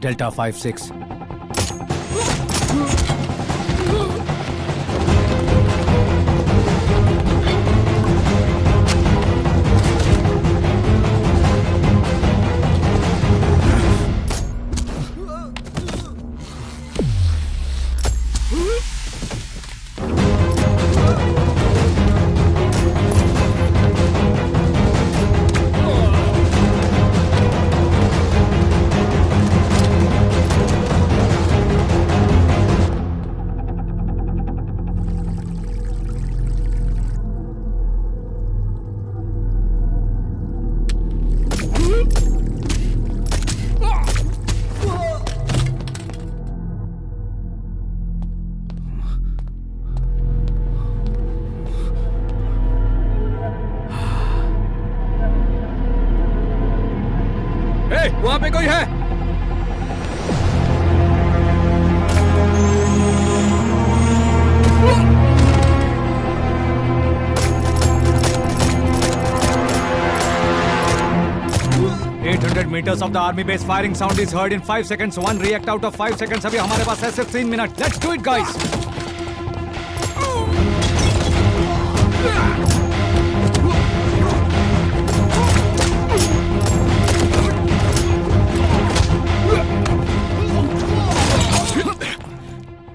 Delta 5-6। वहां पे कोई है? meters of the army base. Firing sound is heard in 5 seconds. One react out of 5 seconds. अभी हमारे पास है 15 minutes. Let's do it, guys.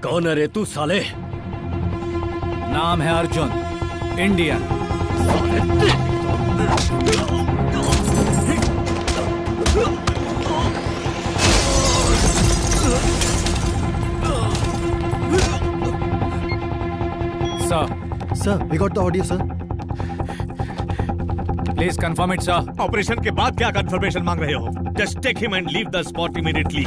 कौन है रे तू साले? नाम है Arjun, Indian. Sir, we got the audio, sir. Please confirm it, sir. Operation के बाद क्या कंफर्मेशन मांग रहे हो? Just take him and leave the spot immediately.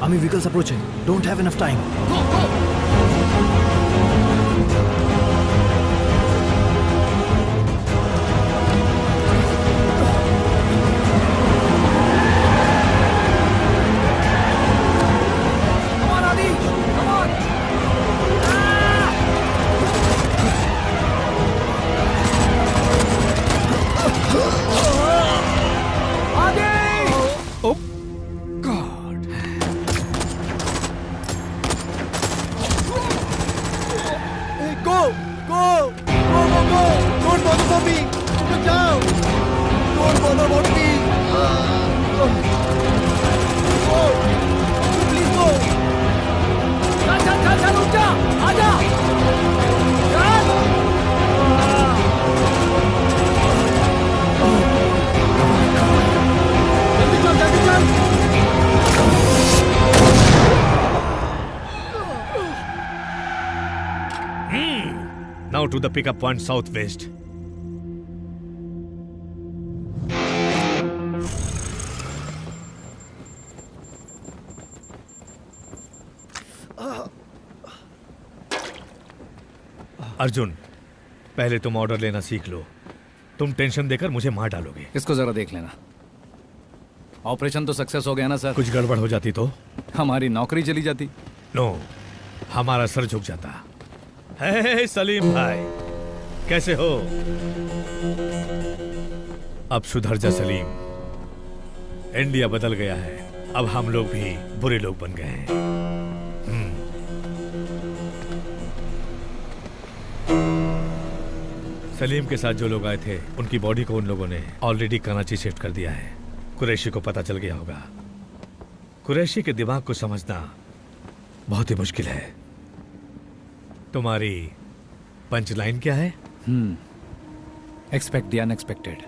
Army vehicles approaching. Don't have enough time. Now to the pickup point southwest. Arjun, पहले तुम order लेना सीख लो। तुम टेंशन देकर मुझे मार डालोगे। इसको जरा देख लेना। ऑपरेशन तो सक्सेस हो गया ना सर? कुछ गड़बड़ हो जाती तो? हमारी नौकरी चली जाती। नो, हमारा सर झुक जाता। हे सलीम भाई, कैसे हो? अब सुधर जा सलीम। इंडिया बदल गया है। अब हम लोग भी बुरे लोग बन गए हैं। सलीम के साथ जो लोग आए थे, उनकी बॉडी को उन लोगों ने ऑलरेडी कराची शिफ्ट कर दिया है। कुरैशी को पता चल गया होगा। कुरैशी के दिमाग को समझना बहुत ही मुश्किल है। तुम्हारी पंच लाइन क्या है? Expect the unexpected.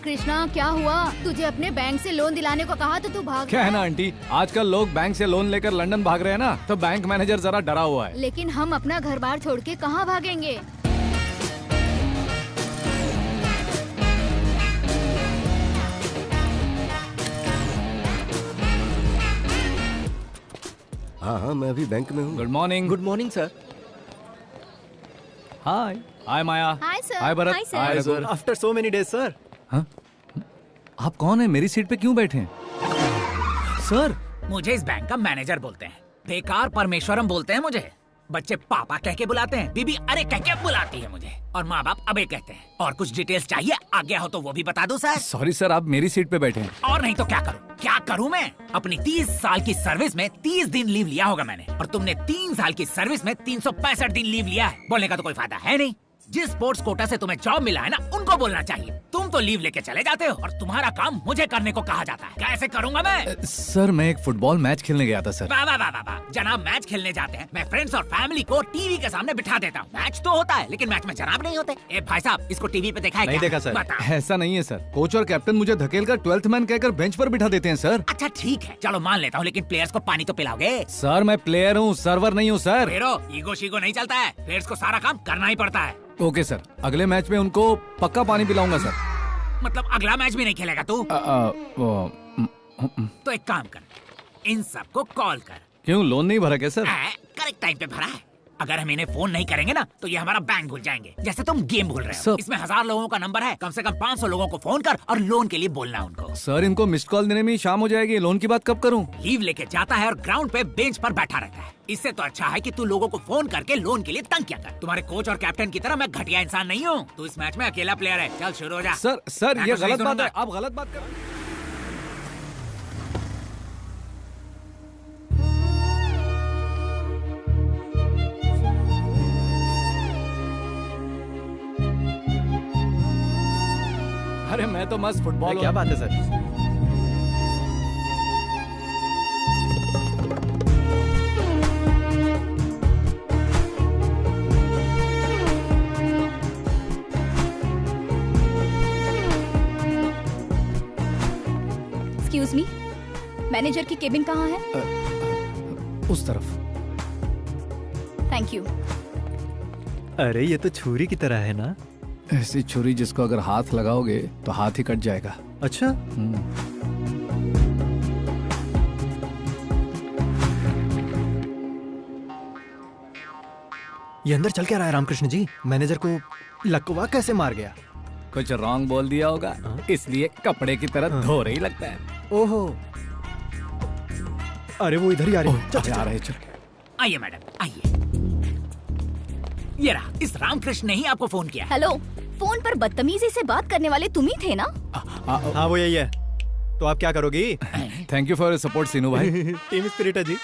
कृष्णा, क्या हुआ? तुझे अपने बैंक से लोन दिलाने को कहा तो तू भाग क्या है गया। ना आंटी, आजकल लोग बैंक से लोन लेकर लंदन भाग रहे हैं ना, तो बैंक मैनेजर जरा डरा हुआ है। लेकिन हम अपना घर बार छोड़ के कहाँ भागेंगे? हाँ, मैं अभी बैंक में हूँ। Good morning. Good morning sir. Hi. Hi Maya. Hi sir. Hi Bharat. Hi sir. Hi Raghu. After so many days sir. हाँ? आप कौन है? मेरी सीट पे क्यों बैठे हैं? सर, मुझे इस बैंक का मैनेजर बोलते हैं। बेकार परमेश्वरम बोलते हैं मुझे। बच्चे पापा कह के बुलाते हैं, बीबी अरे कह के बुलाती है मुझे, और माँ बाप अबे कहते हैं। और कुछ डिटेल्स चाहिए, आ गया हो तो वो भी बता दो सर। सॉरी सर, आप मेरी सीट पे बैठे हैं। और नहीं तो क्या करूँ? क्या करूँ मैं? अपनी 30 साल की सर्विस में 30 दिन लीव लिया होगा मैंने, और तुमने 3 साल की सर्विस में 365 दिन लीव लिया है। बोलने का तो कोई फायदा है नहीं। जिस स्पोर्ट्स कोटा से तुम्हें जॉब मिला है ना, उनको बोलना चाहिए। तुम तो लीव लेके चले जाते हो और तुम्हारा काम मुझे करने को कहा जाता है। कैसे करूंगा मैं? सर, मैं एक फुटबॉल मैच खेलने गया था सर। वाह वाह वाह वाह, जनाब मैच खेलने जाते हैं। मैं फ्रेंड्स और फैमिली को टीवी के सामने बिठा देता हूँ। मैच तो होता है, लेकिन मैच में जनाब नहीं होते। ए भाई साहब, इसको टीवी पे देखा है? नहीं क्या? देखा सर। बता। ऐसा नहीं है सर, कोच और कैप्टन मुझे धकेलकर 12th मैन कहकर बेंच पर बिठा देते हैं सर। अच्छा ठीक है, चलो मान लेता हूँ, लेकिन प्लेयर्स को पानी तो पिलाओगे? सर, मैं प्लेयर हूँ, सर्वर नहीं हूँ सर। फेरो ईगो शीगो नहीं चलता है। प्लेयर्स को सारा काम करना ही पड़ता है। ओके सर, अगले मैच में उनको पक्का पानी पिलाऊंगा सर। मतलब अगला मैच भी नहीं खेलेगा तू? तो एक काम कर, इन सबको कॉल कर। क्यों, लोन नहीं भरा क्या सर? करेक्ट टाइम पे भरा है। अगर हम इन्हें फोन नहीं करेंगे ना, तो ये हमारा बैंक भूल जाएंगे, जैसे तुम गेम भूल रहे हो। सर- इसमें 1000 लोगों का नंबर है, कम से कम 500 लोगों को फोन कर और लोन के लिए बोलना उनको। सर, इनको मिस्ड कॉल देने में ही शाम हो जाएगी, लोन की बात कब करूं? लीव लेके जाता है और ग्राउंड पे बेंच पर बैठा रहता है। इससे तो अच्छा है कि तू लोगों को फोन करके लोन के लिए तंग किया कर। तुम्हारे कोच और कैप्टन की तरह मैं घटिया इंसान नहीं हूँ। तू इस मैच में अकेला प्लेयर है। चल शुरू हो जा। सर, मैं ये कुछ नहीं गलत बात सुनूंगा। है, आप गलत बात कर रहे हैं। अरे मैं तो मस्त फुटबॉल। क्या बात है सर? एक्सक्यूज मी, मैनेजर की केबिन कहाँ है? उस तरफ। Thank you. अरे ये तो छुरी की तरह है ना? ऐसी छुरी जिसको अगर हाथ लगाओगे तो हाथ ही कट जाएगा। अच्छा। ये अंदर चल क्या रहा है रामकृष्ण जी? मैनेजर को लकवा कैसे मार गया? कुछ रॉन्ग बोल दिया होगा, इसलिए कपड़े की तरह धो रही लगता है। ओहो। अरे वो इधर ही आ रही है। चल, चल, आ चल। रहे, चल। आइए मैडम आइए। ये रहा, इस रामकृष्ण ने ही आपको फोन किया है। हेलो, फोन पर बदतमीजी से बात करने वाले तुम ही थे ना? हाँ वो यही है। तो आप क्या करोगी? थैंक यू फॉर सपोर्ट सीनू भाई। टीम स्पिरिट है जी।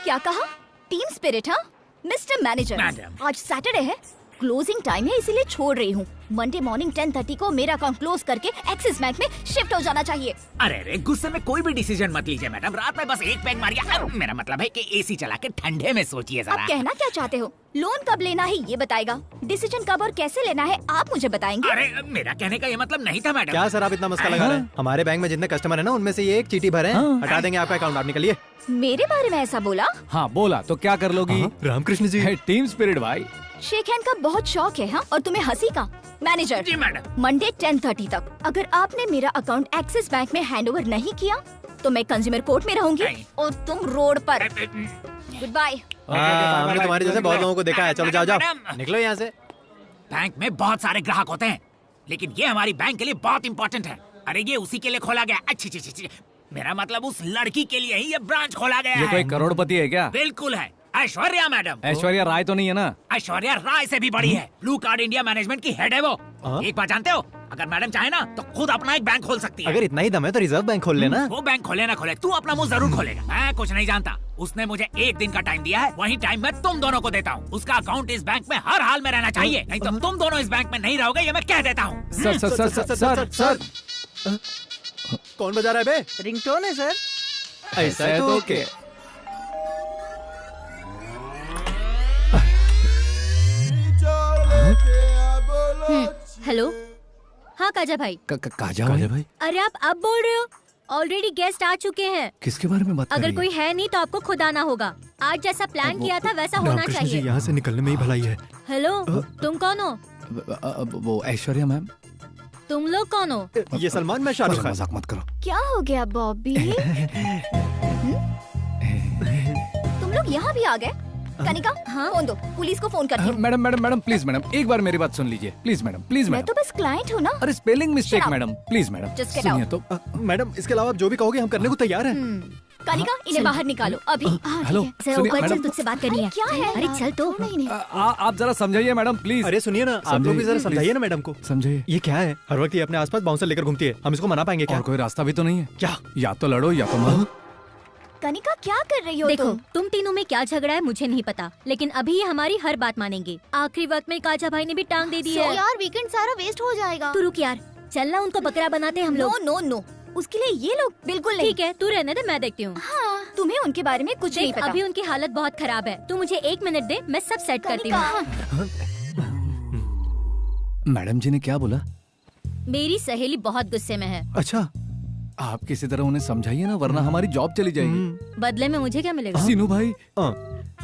क्या कहा? Team spirit? हाँ मिस्टर मैनेजर, मैडम। आज सैटरडे है, क्लोजिंग टाइम है, इसीलिए छोड़ रही हूँ। मंडे मॉर्निंग 10:30 को मेरा अकाउंट क्लोज करके एक्सिस बैंक में शिफ्ट हो जाना चाहिए। अरे गुस्से में कोई भी डिसीजन मत लीजिए मैडम। रात में बस एक पैग मारिए। मेरा मतलब है कि एसी चला के ठंडे में सोचिए अब जरा। कहना क्या चाहते हो? लोन कब लेना है ये बताएगा, डिसीजन कब और कैसे लेना है आप मुझे बताएंगे। अरे मेरा कहने का ये मतलब नहीं था मैडम। क्या सर आप इतना मस्का लगा रहे हैं? हमारे बैंक में जितने कस्टमर है ना, उनमें से ये एक चीटी भरे हैं। हटा देंगे आपका अकाउंट, आप निकलिए। मेरे बारे में ऐसा बोला? हाँ बोला, तो क्या कर लोगी? रामकृष्ण जी। टीम स्पिरिट भाई। शेख हैंड का बहुत शौक है हाँ, और तुम्हें हंसी का। मैनेजर जी मैडम। मंडे 10:30 तक अगर आपने मेरा अकाउंट एक्सिस बैंक में हैंडओवर नहीं किया तो मैं कंज्यूमर कोर्ट में रहूंगी नहीं। और तुम रोड पर। Goodbye. हमने तुम्हारे जैसे बहुत लोगों को देखा है। चलो जाओ जाओ, मैडम। निकलो यहाँ से। बैंक में बहुत सारे ग्राहक होते हैं, लेकिन ये हमारी बैंक के लिए बहुत इंपॉर्टेंट है। अरे ये उसी के लिए खोला गया। अच्छी अच्छी अच्छी, मेरा मतलब उस लड़की के लिए ही ये ब्रांच खोला गया ये है। कोई करोड़पति है क्या? बिल्कुल है, ऐश्वर्या मैडम। ऐश्वर्या राय तो नहीं है ना? ऐश्वर्या राय से भी बड़ी है। ब्लू कार्ड इंडिया मैनेजमेंट की हेड है वो। एक बात जानते हो, अगर मैडम चाहे ना तो खुद अपना एक बैंक खोल सकती है। अगर इतना ही दम है तो रिजर्व बैंक खोल लेना। वो बैंक खोले ना खोले, तू अपना मुंह जरूर खोलेगा। मैं कुछ नहीं जानता। उसने मुझे 1 दिन का टाइम दिया है, वही टाइम मैं तुम दोनों को देता हूँ। उसका अकाउंट इस बैंक में हर हाल में रहना चाहिए, नहीं तो तुम दोनों इस बैंक में नहीं रहोगे, ये मैं कह देता हूँ। Sir sir sir sir sir sir कौन बजा रहा है बे? रिंगटोन है सर। ऐसा है तो ओके। हेलो, हाँ काजा भाई। काजा भाई अरे आप अब बोल रहे हो? ऑलरेडी गेस्ट आ चुके हैं। किसके बारे में बात कर अगर रही कोई है नहीं तो आपको खुद आना होगा। आज जैसा प्लान किया था वैसा होना रामकृष्ण जी, चाहिए। यहाँ से निकलने में ही भलाई है। हेलो, तुम कौन हो? वो ऐश्वर्या मैम। तुम लोग कौन हो? ये सलमान, मैं शाहरुख खान। मजाक मत करो। क्या हो गया बॉबी? तुम लोग यहाँ भी आ गए? कनिका, हाँ? फोन दो, पुलिस को फोन करती हूँ। मैडम प्लीज मैडम, एक बार मेरी बात सुन लीजिए प्लीज मैडम, प्लीज मैं मैडम। तो बस क्लाइंट हूँ ना। अरे spelling mistake Shut up. Madam, please madam Just get सुनिए out. तो। मैडम, इसके अलावा आप जो भी कहोगे हम करने को तैयार हैं। कनिका, इन्हें बाहर निकालो अभी। हाँ, हेलो, ठीक है। जरा सुनिए, ऊपर चल, मैडम। तुझसे बात करनी है। क्या है? अरे चल तो। नहीं। आप जरा समझाइए मैडम प्लीज। अरे सुनिए ना, आप लोग भी जरा समझाइए, समझाइए ना मैडम को। समझाइए। ये क्या है? हर वक्त ये अपने आसपास बाउंसर लेकर घूमती है, हम इसको मना पाएंगे क्या? और कोई रास्ता भी तो नहीं है क्या? या तो लड़ो या तो मरो। कनिका, क्या कर रही हो देखो, तुम? तुम तीनों में क्या झगड़ा है मुझे नहीं पता, लेकिन अभी ये हमारी हर बात मानेंगे। आखिरी वक्त में काजा भाई ने भी टांग दे दी है। यार, वीकेंड सारा वेस्ट हो जाएगा। तू रुक यार, चलना उनको बकरा बनाते हैं हम लोग। नो, उसके लिए ये लोग बिल्कुल नहीं। ठीक है, तू रहने दे, मैं देखती हूँ। हाँ, तुम्हें उनके बारे में कुछ नहीं देख, पता। अभी उनकी हालत बहुत खराब है। तू मुझे 1 मिनट दे, मैं सब सेट करती हूँ। मैडम जी ने क्या बोला? मेरी सहेली बहुत गुस्से में है। अच्छा, आप किसी तरह उन्हें समझाइए ना, वरना हमारी जॉब चली जाएगी। बदले में मुझे क्या मिलेगा? सीनू भाई,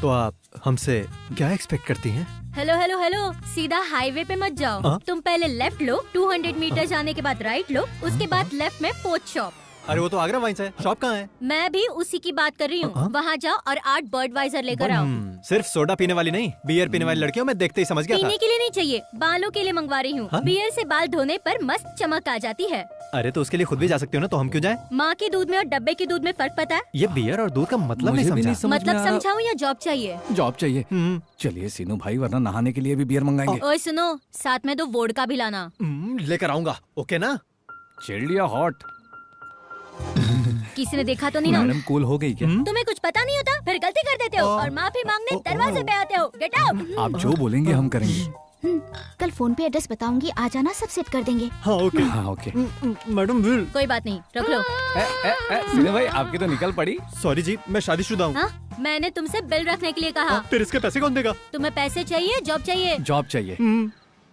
तो आप हमसे क्या एक्सपेक्ट करती हैं? हेलो, सीधा हाईवे पे मत जाओ। हाँ? तुम पहले लेफ्ट लो, 200 मीटर जाने के बाद राइट लो, उसके बाद लेफ्ट में पोस्ट शॉप। अरे वो तो आगरा वाइन्स है, शॉप कहाँ है? मैं भी उसी की बात कर रही हूँ। वहाँ जाओ और 8 बर्डवाइजर लेकर आओ। सिर्फ सोडा पीने वाली नहीं, बियर पीने वाली लड़कियों मैं देखते ही समझ गया था। पीने के लिए नहीं चाहिए, बालों के लिए मंगवा रही हूँ। हाँ? बियर से बाल धोने पर मस्त चमक आ जाती है। अरे तो उसके लिए खुद भी जा सकती हो ना, तो हम क्यों जाएं? माँ के दूध में और डब्बे के दूध में फर्क पता है? ये बियर और दूध का मतलब मुझे नहीं भी नहीं समझा। समझ में मतलब आ रहा। समझाऊँ या जॉब चाहिए? जॉब चाहिए। चलिए सीनू भाई, वरना नहाने के लिए भी बियर मंगाएंगे। ओए सुनो, साथ में 2 वोडका भी लाना। लेकर आऊंगा, ओके ना? चिल्ड या हॉट? किसी ने देखा तो नहीं ना? मैडम कूल हो गई क्या? तुम्हें कुछ पता नहीं होता, फिर गलती कर देते हो और माफी मांगने दरवाजे पे आते हो। Get out. आप जो बोलेंगे हम करेंगे। कल फोन पे एड्रेस बताऊंगी, आ जाना, सब सेट कर देंगे। हाँ ओके। हाँ ओके। मैडम फिर कोई बात नहीं, रख लो। सीनू भाई, आपकी तो निकल पड़ी। सॉरी जी, मैं शादीशुदा हूँ। हाँ, मैंने तुमसे बिल रखने के लिए कहा। फिर इसके पैसे कौन देगा? तुम्हें पैसे चाहिए, जॉब चाहिए? जॉब चाहिए।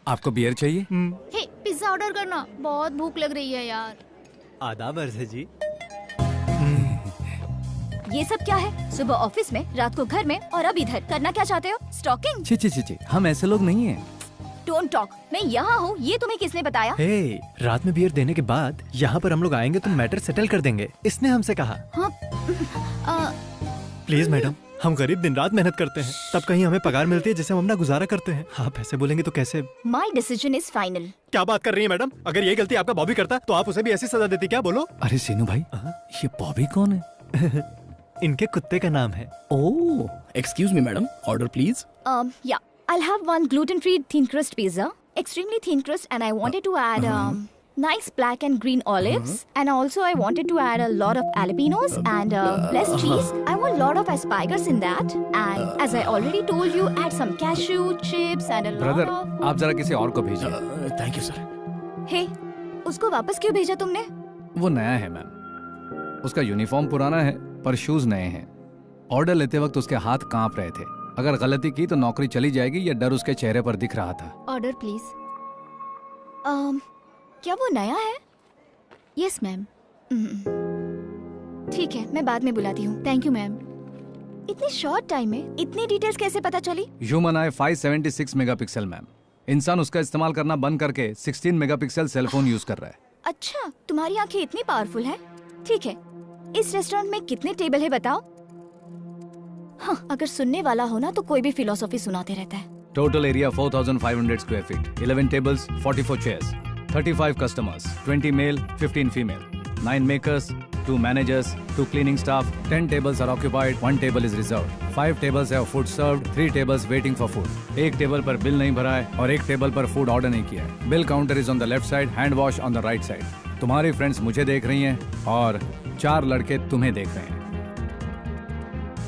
आपको बियर चाहिए? हे, पिज्जा ऑर्डर करना, बहुत भूख लग रही है यार। आदाब अर्ज है जी। ये सब क्या है? सुबह ऑफिस में, रात को घर में और अब इधर। करना क्या चाहते हो? स्टॉकिंग? छी, हम ऐसे लोग नहीं हैं। Don't talk. मैं यहाँ हूँ, ये तुम्हें किसने बताया? हे, रात में बियर देने के बाद यहाँ पर हम लोग आएंगे तो मैटर सेटल कर देंगे, इसने हमसे कहा। हाँ, प्लीज मैडम, हम गरीब दिन रात मेहनत करते हैं, तब कहीं हमें पगार मिलती है जिससे हम अपना गुजारा करते हैं। आप ऐसे बोलेंगे तो कैसे? My decision is final. क्या बात कर रही है मैडम? अगर ये गलती आपका बॉबी करता तो आप उसे भी ऐसी सजा देती, क्या बोलो? अरे सीनू भाई, ये बॉबी कौन है? इनके कुत्ते का नाम है। Oh, excuse me madam, order please. Yeah, I'll have one gluten-free thin crust pizza, extremely thin crust, and I wanted to add nice black and green olives, and also I wanted to add a lot of jalapenos and less cheese. I want a lot of asparagus in that, and as I already told you, add some cashew chips and a lot brother, of. आप जरा किसी और को भेजिए। Thank you sir. Hey, उसको वापस क्यों भेजा तुमने? वो नया है मैम, उसका यूनिफॉर्म पुराना है पर शूज नए हैं। ऑर्डर लेते वक्त उसके हाथ कांप रहे थे। अगर गलती की तो नौकरी चली जाएगी, ये डर उसके चेहरे पर दिख रहा था। Order please. क्या वो नया है? Yes ma'am. ठीक है, मैं बाद में बुलाती हूँ। Thank you ma'am. इतने शॉर्ट टाइम में इतनी डिटेल्स कैसे पता चली? ह्यूमन आई 576 मेगापिक्सल मैम। इंसान उसका इस्तेमाल करना बंद करके 16 मेगापिक्सल सेलफोन यूज कर रहा है। अच्छा, तुम्हारी आंखें इतनी पावरफुल हैं? ठीक है, इस रेस्टोरेंट में कितने टेबल है बताओ? हाँ, अगर सुनने वाला हो ना तो कोई भी फिलोसॉफी सुनाते रहता है। Total area 4500 square feet, 11 tables, 44 chairs, 35 customers, 20 male, 15 female, 9 makers, 2 managers, 2 cleaning staff, 10 tables are occupied, 1 table is reserved, 5 tables have food served, 3 tables waiting for food. एक टेबल पर बिल नहीं भरा है और एक टेबल पर फूड ऑर्डर नहीं किया है। Bill counter is on the left side, hand wash on the right side. तुम्हारी फ्रेंड्स मुझे देख रही हैं और 4 लड़के तुम्हें देख रहे हैं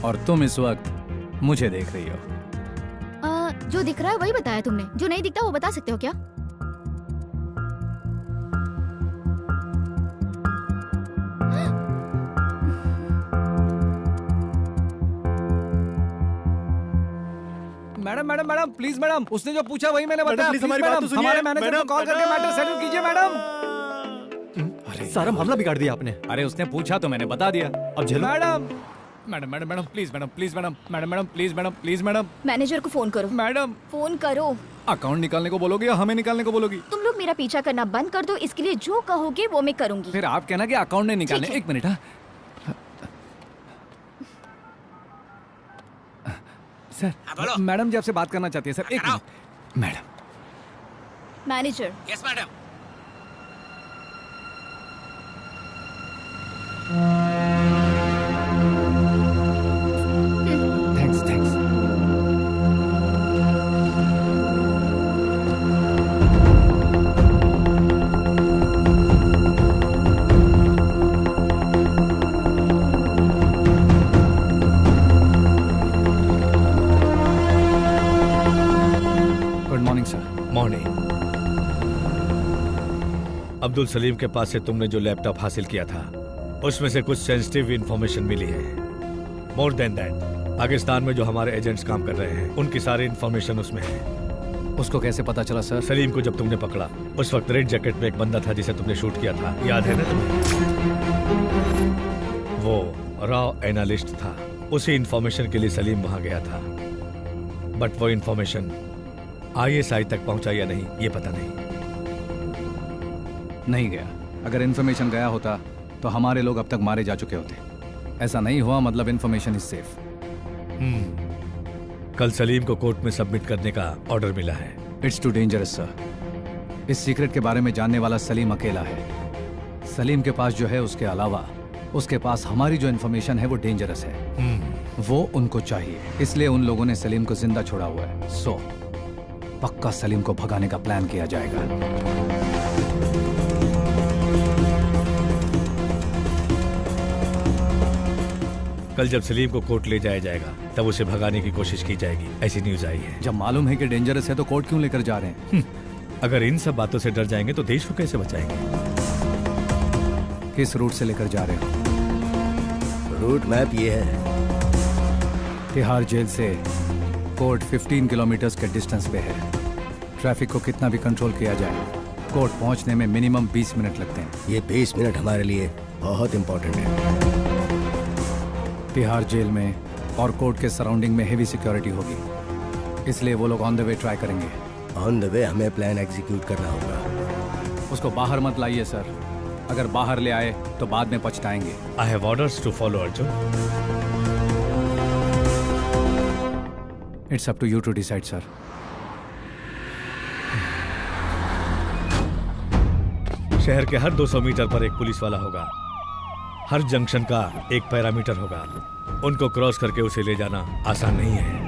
और तुम इस वक्त मुझे देख रही हो। जो दिख रहा है वही बताया तुमने, जो नहीं दिखता वो बता सकते हो क्या? Madam madam madam please madam, उसने जो पूछा वही मैंने बताया। प्लीज हमारी मैडम, बात तो सुनिए। हमारे मैनेजर को मैडम, कॉल करके मैटर सेटल कीजिए मैडम। सारा मामला बिगाड़ दिया आपने। अरे उसने पूछा तो मैंने बता दिया। अब झेलो। Madam madam madam madam please madam, please madam, madam madam please madam, please madam. Manager को फोन करो। मैडम फोन करो। अकाउंट निकालने को बोलोगे या हमें निकालने को बोलोगी? तुम लोग मेरा पीछा करना बंद कर दो, इसके लिए जो कहोगे वो मैं करूंगी। फिर आप कहना कि अकाउंट नहीं निकालने। ठीक है। एक मिनट। हाँ सर, बोलो। मैडम जी आपसे बात करना चाहती है सर। एक minute madam. Manager, yes madam. Thanks thanks. Good morning sir. Morning. Abdul Salim के पास से तुमने जो लैपटॉप हासिल किया था उसमें से कुछ सेंसिटिव इंफॉर्मेशन मिली है। मोर देन दैट, पाकिस्तान में जो हमारे एजेंट्स काम कर रहे हैं उनकी सारी इंफॉर्मेशन उसमें है। उसको कैसे पता चला सर? सलीम को जब तुमने पकड़ा उस वक्त रेड जैकेट में एक बंदा था जिसे तुमने शूट किया था, याद है ना तुम्हें? वो रॉ एनालिस्ट था। उसी इंफॉर्मेशन के लिए सलीम वहां गया था, बट वो इंफॉर्मेशन ISI तक पहुंचा या नहीं ये पता नहीं गया। अगर इन्फॉर्मेशन गया होता तो हमारे लोग अब तक मारे जा चुके होते। ऐसा नहीं हुआ, मतलब इन्फॉर्मेशन इज सेफ। कल सलीम को कोर्ट में सबमिट करने का ऑर्डर मिला है। It's too dangerous sir. इस सीक्रेट के बारे में जानने वाला सलीम अकेला है। सलीम के पास जो है उसके अलावा उसके पास हमारी जो इन्फॉर्मेशन है वो डेंजरस है। वो उनको चाहिए, इसलिए उन लोगों ने सलीम को जिंदा छोड़ा हुआ है। सो पक्का सलीम को भगाने का प्लान किया जाएगा। कल जब सलीम को कोर्ट ले जाया जाएगा तब उसे भगाने की कोशिश की जाएगी, ऐसी न्यूज आई है। जब मालूम है कि डेंजरस है तो कोर्ट क्यों लेकर जा रहे हैं? अगर इन सब बातों से डर जाएंगे तो देश को कैसे बचाएंगे? किस रूट से लेकर जा रहे हो? रूट मैप ये है। तिहाड़ जेल से कोर्ट 15 किलोमीटर के डिस्टेंस पे है। ट्रैफिक को कितना भी कंट्रोल किया जाए, कोर्ट पहुंचने में मिनिमम 20 मिनट लगते हैं। ये 20 मिनट हमारे लिए बहुत इंपॉर्टेंट है। तिहाड़ जेल में और कोर्ट के सराउंडिंग में हेवी सिक्योरिटी होगी, इसलिए वो लोग ऑन द वे ट्राई करेंगे। ऑन द वे हमें प्लान एग्जीक्यूट करना होगा। उसको बाहर मत लाइए सर। अगर बाहर ले आए तो बाद में पछताएंगे। I have orders to follow Arjun. It's up to you to decide sir. शहर के हर 200 मीटर पर एक पुलिस वाला होगा। हर जंक्शन का एक पैरामीटर होगा। उनको क्रॉस करके उसे ले जाना आसान नहीं है।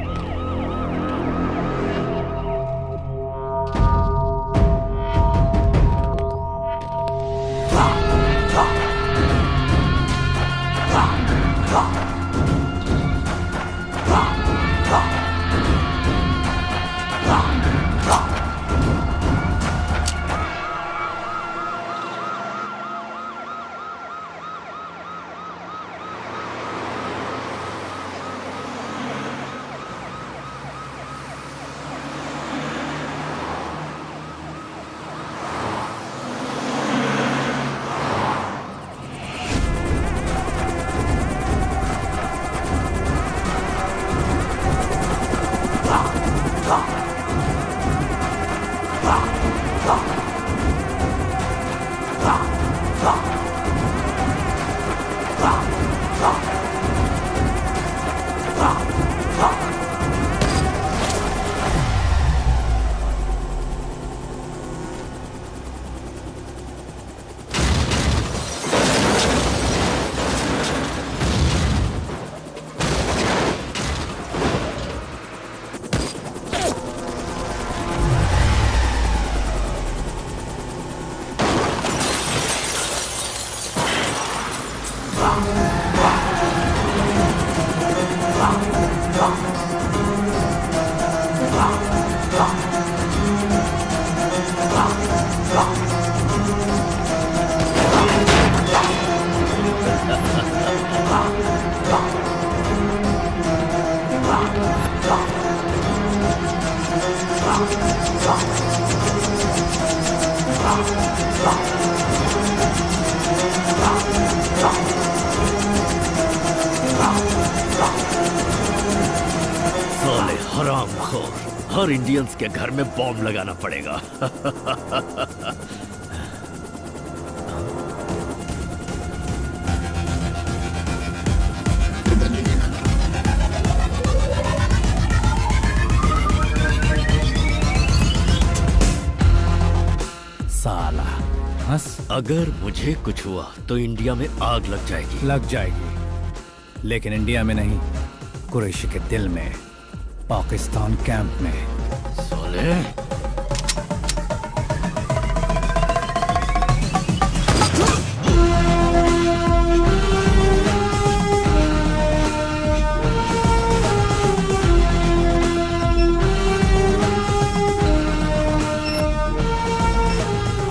साले हरामखोर, हर इंडियंस के घर में बॉम्ब लगाना पड़ेगा। साला हंस। अगर मुझे कुछ हुआ तो इंडिया में आग लग जाएगी। लग जाएगी, लेकिन इंडिया में नहीं, कुरैशी के दिल में, पाकिस्तान कैंप में। साले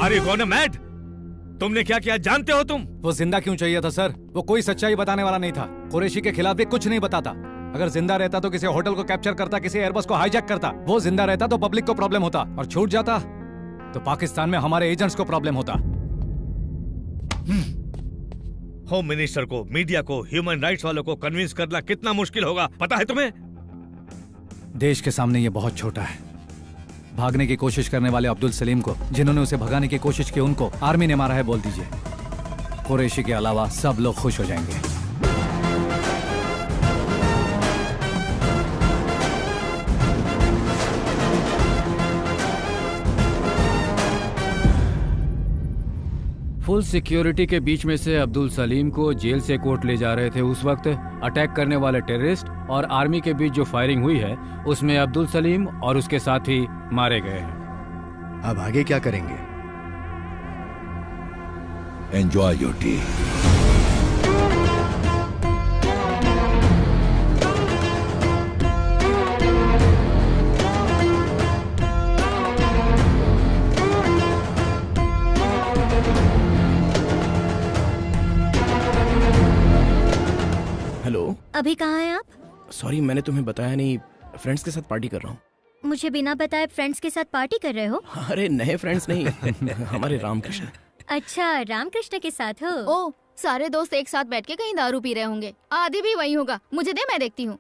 अरे कौन है मैड? तुमने क्या किया जानते हो तुम? वो जिंदा क्यों चाहिए था सर? वो कोई सच्चाई बताने वाला नहीं था। कुरैशी के खिलाफ भी कुछ नहीं बताता। अगर जिंदा रहता तो किसी होटल को कैप्चर करता, किसी एयरबस को हाईजैक करता। वो जिंदा रहता तो पब्लिक को प्रॉब्लम होता, और छूट जाता तो पाकिस्तान में हमारे एजेंट्स को प्रॉब्लम होता। होम मिनिस्टर को, मीडिया को, ह्यूमन राइट्स वालों को कन्विंस करना कितना मुश्किल होगा पता है तुम्हें? देश के सामने ये बहुत छोटा है। भागने की कोशिश करने वाले अब्दुल सलीम को, जिन्होंने उसे भगाने की कोशिश की, उनको आर्मी ने मारा है बोल दीजिए। कुरैशी के अलावा सब लोग खुश हो जाएंगे। फुल सिक्योरिटी के बीच में से अब्दुल सलीम को जेल से कोर्ट ले जा रहे थे। उस वक्त अटैक करने वाले टेररिस्ट और आर्मी के बीच जो फायरिंग हुई है, उसमें अब्दुल सलीम और उसके साथी मारे गए हैं। अब आगे क्या करेंगे? Enjoy your T. हेलो, अभी कहाँ हैं आप? सॉरी मैंने तुम्हें बताया नहीं, फ्रेंड्स के साथ पार्टी कर रहा हूँ। मुझे बिना बताए फ्रेंड्स के साथ पार्टी कर रहे हो? अरे नए फ्रेंड्स नहीं, हमारे रामकृष्ण। अच्छा, रामकृष्ण के साथ हो? ओ, सारे दोस्त एक साथ बैठ के कहीं दारू पी रहे होंगे। आदि भी वही होगा। मुझे दे, मैं देखती हूँ।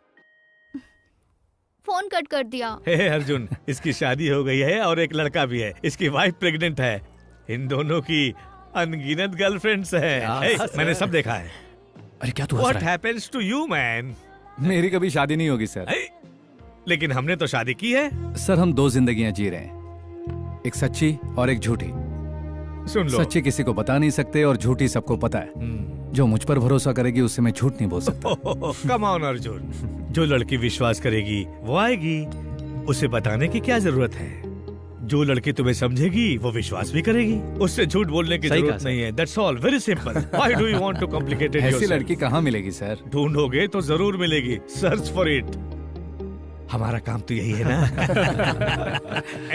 फोन कट कर दिया। हे अर्जुन, इसकी शादी हो गई है और एक लड़का भी है। इसकी वाइफ प्रेग्नेंट है। इन दोनों की अनगिनत गर्लफ्रेंड्स है। मैंने सब देखा है। अरे क्या तू What happens to you, man? मेरी कभी शादी नहीं होगी सर। लेकिन हमने तो शादी की है। सर, हम दो जिंदगियां जी रहे हैं, एक सच्ची और एक झूठी। सुन लो, सच्ची किसी को बता नहीं सकते और झूठी सबको पता है। जो मुझ पर भरोसा करेगी उससे मैं झूठ नहीं बोल सकता। कम ऑन अर्जुन, जो लड़की विश्वास करेगी वो आएगी। उसे बताने की क्या जरूरत है? जो लड़की तुम्हें समझेगी वो विश्वास भी करेगी। उससे झूठ बोलने की जरूरत नहीं है। That's all, very simple. Why do you want to complicate it yourself? ऐसी लड़की कहाँ मिलेगी सर? ढूंढोगे तो जरूर मिलेगी। Search for it. हमारा काम तो यही है ना।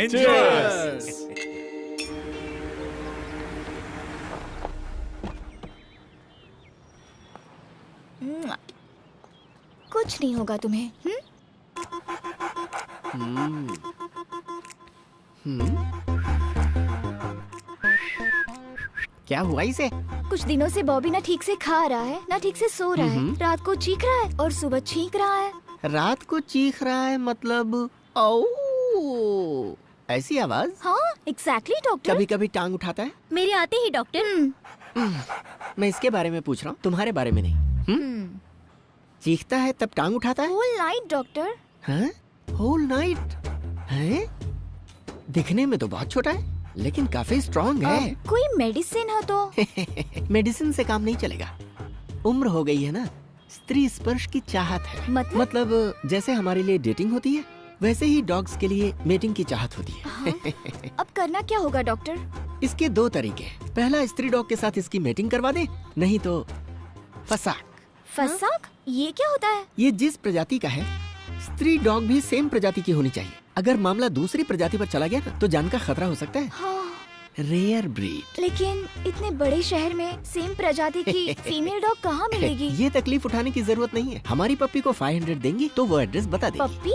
Enjoy. कुछ नहीं होगा तुम्हें। क्या हुआ इसे? कुछ दिनों से बॉबी ना ठीक से खा रहा है, ना ठीक से सो रहा है। रात को चीख रहा है और सुबह छींक रहा है। रात को चीख रहा है मतलब? ओ, ऐसी आवाज? हाँ, एग्जैक्टली डॉक्टर। कभी कभी टांग उठाता है। मेरे आते ही डॉक्टर। मैं इसके बारे में पूछ रहा हूँ, तुम्हारे बारे में नहीं। चीखता है तब टांग उठाता है? Whole night doctor. हाँ? Whole night? हैं? दिखने में तो बहुत छोटा है, लेकिन काफी स्ट्रॉन्ग है। कोई मेडिसिन हो तो? मेडिसिन से काम नहीं चलेगा। उम्र हो गई है ना, स्त्री स्पर्श की चाहत है। मतलब जैसे हमारे लिए डेटिंग होती है, वैसे ही डॉग्स के लिए मेटिंग की चाहत होती है। अब करना क्या होगा डॉक्टर? इसके दो तरीके। पहला, स्त्री डॉग के साथ इसकी मेटिंग करवा दे, नहीं तो फसाक। फसाक? ये क्या होता है? ये जिस प्रजाति का है, स्त्री डॉग भी सेम प्रजाति की होनी चाहिए। अगर मामला दूसरी प्रजाति पर चला गया ना, तो जान का खतरा हो सकता है। हाँ। Rare breed. लेकिन इतने बड़े शहर में सेम प्रजाति की फीमेल डॉग कहाँ मिलेगी? ये तकलीफ उठाने की जरूरत नहीं है। हमारी पप्पी को 500 देंगी तो वो एड्रेस बता देगी। पप्पी?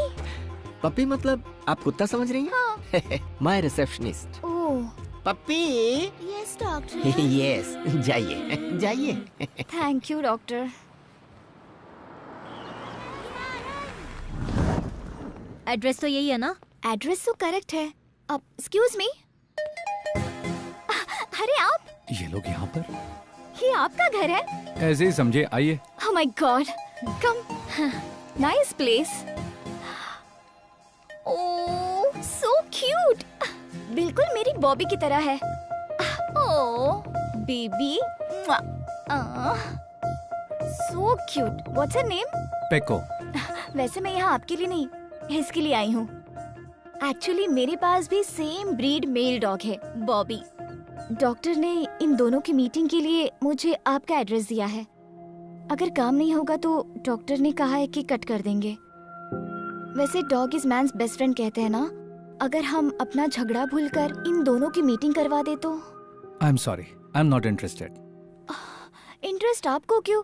पप्पी मतलब आप कुत्ता समझ रही हैं? My receptionist. Oh puppy. Yes doctor. Yes, जाइए जाइए। Thank you doctor. एड्रेस तो यही है ना? एड्रेस तो करेक्ट है। अब एक्सक्यूज मी, अरे आप, ये लोग यहाँ पर? ये आपका घर है? ऐसे ही समझे, आइए। Oh my God, come, nice place. Oh, so cute. बिल्कुल मेरी बॉबी की तरह है। Oh, baby. So cute. What's her name? Phaco. वैसे मैं यहाँ आपके लिए नहीं, इसके लिए आई हूँ। एक्चुअली मेरे पास भी सेम ब्रीड मेल डॉग है, बॉबी। डॉक्टर ने इन दोनों की मीटिंग के लिए मुझे आपका एड्रेस दिया है। अगर काम नहीं होगा तो डॉक्टर ने कहा है कि कट कर देंगे। वैसे dog is man's best friend कहते हैं ना। अगर हम अपना झगड़ा भूलकर इन दोनों की मीटिंग करवा दे तो। I am sorry, I am not interested. Interest आपको क्यों?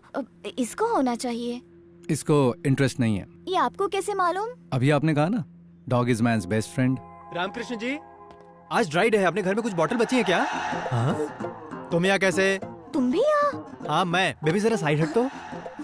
इसको होना चाहिए। इसको इंटरेस्ट नहीं है। ये आपको कैसे मालूम? अभी आपने कहा ना, dog is man's best friend. Ramkrishna ji, आज ड्राई डे है, अपने घर में कुछ बॉटल बची है क्या? हाँ? तुम यहाँ कैसे? तुम भी यहाँ? हाँ मैं। बेबी जरा साइड हट तो।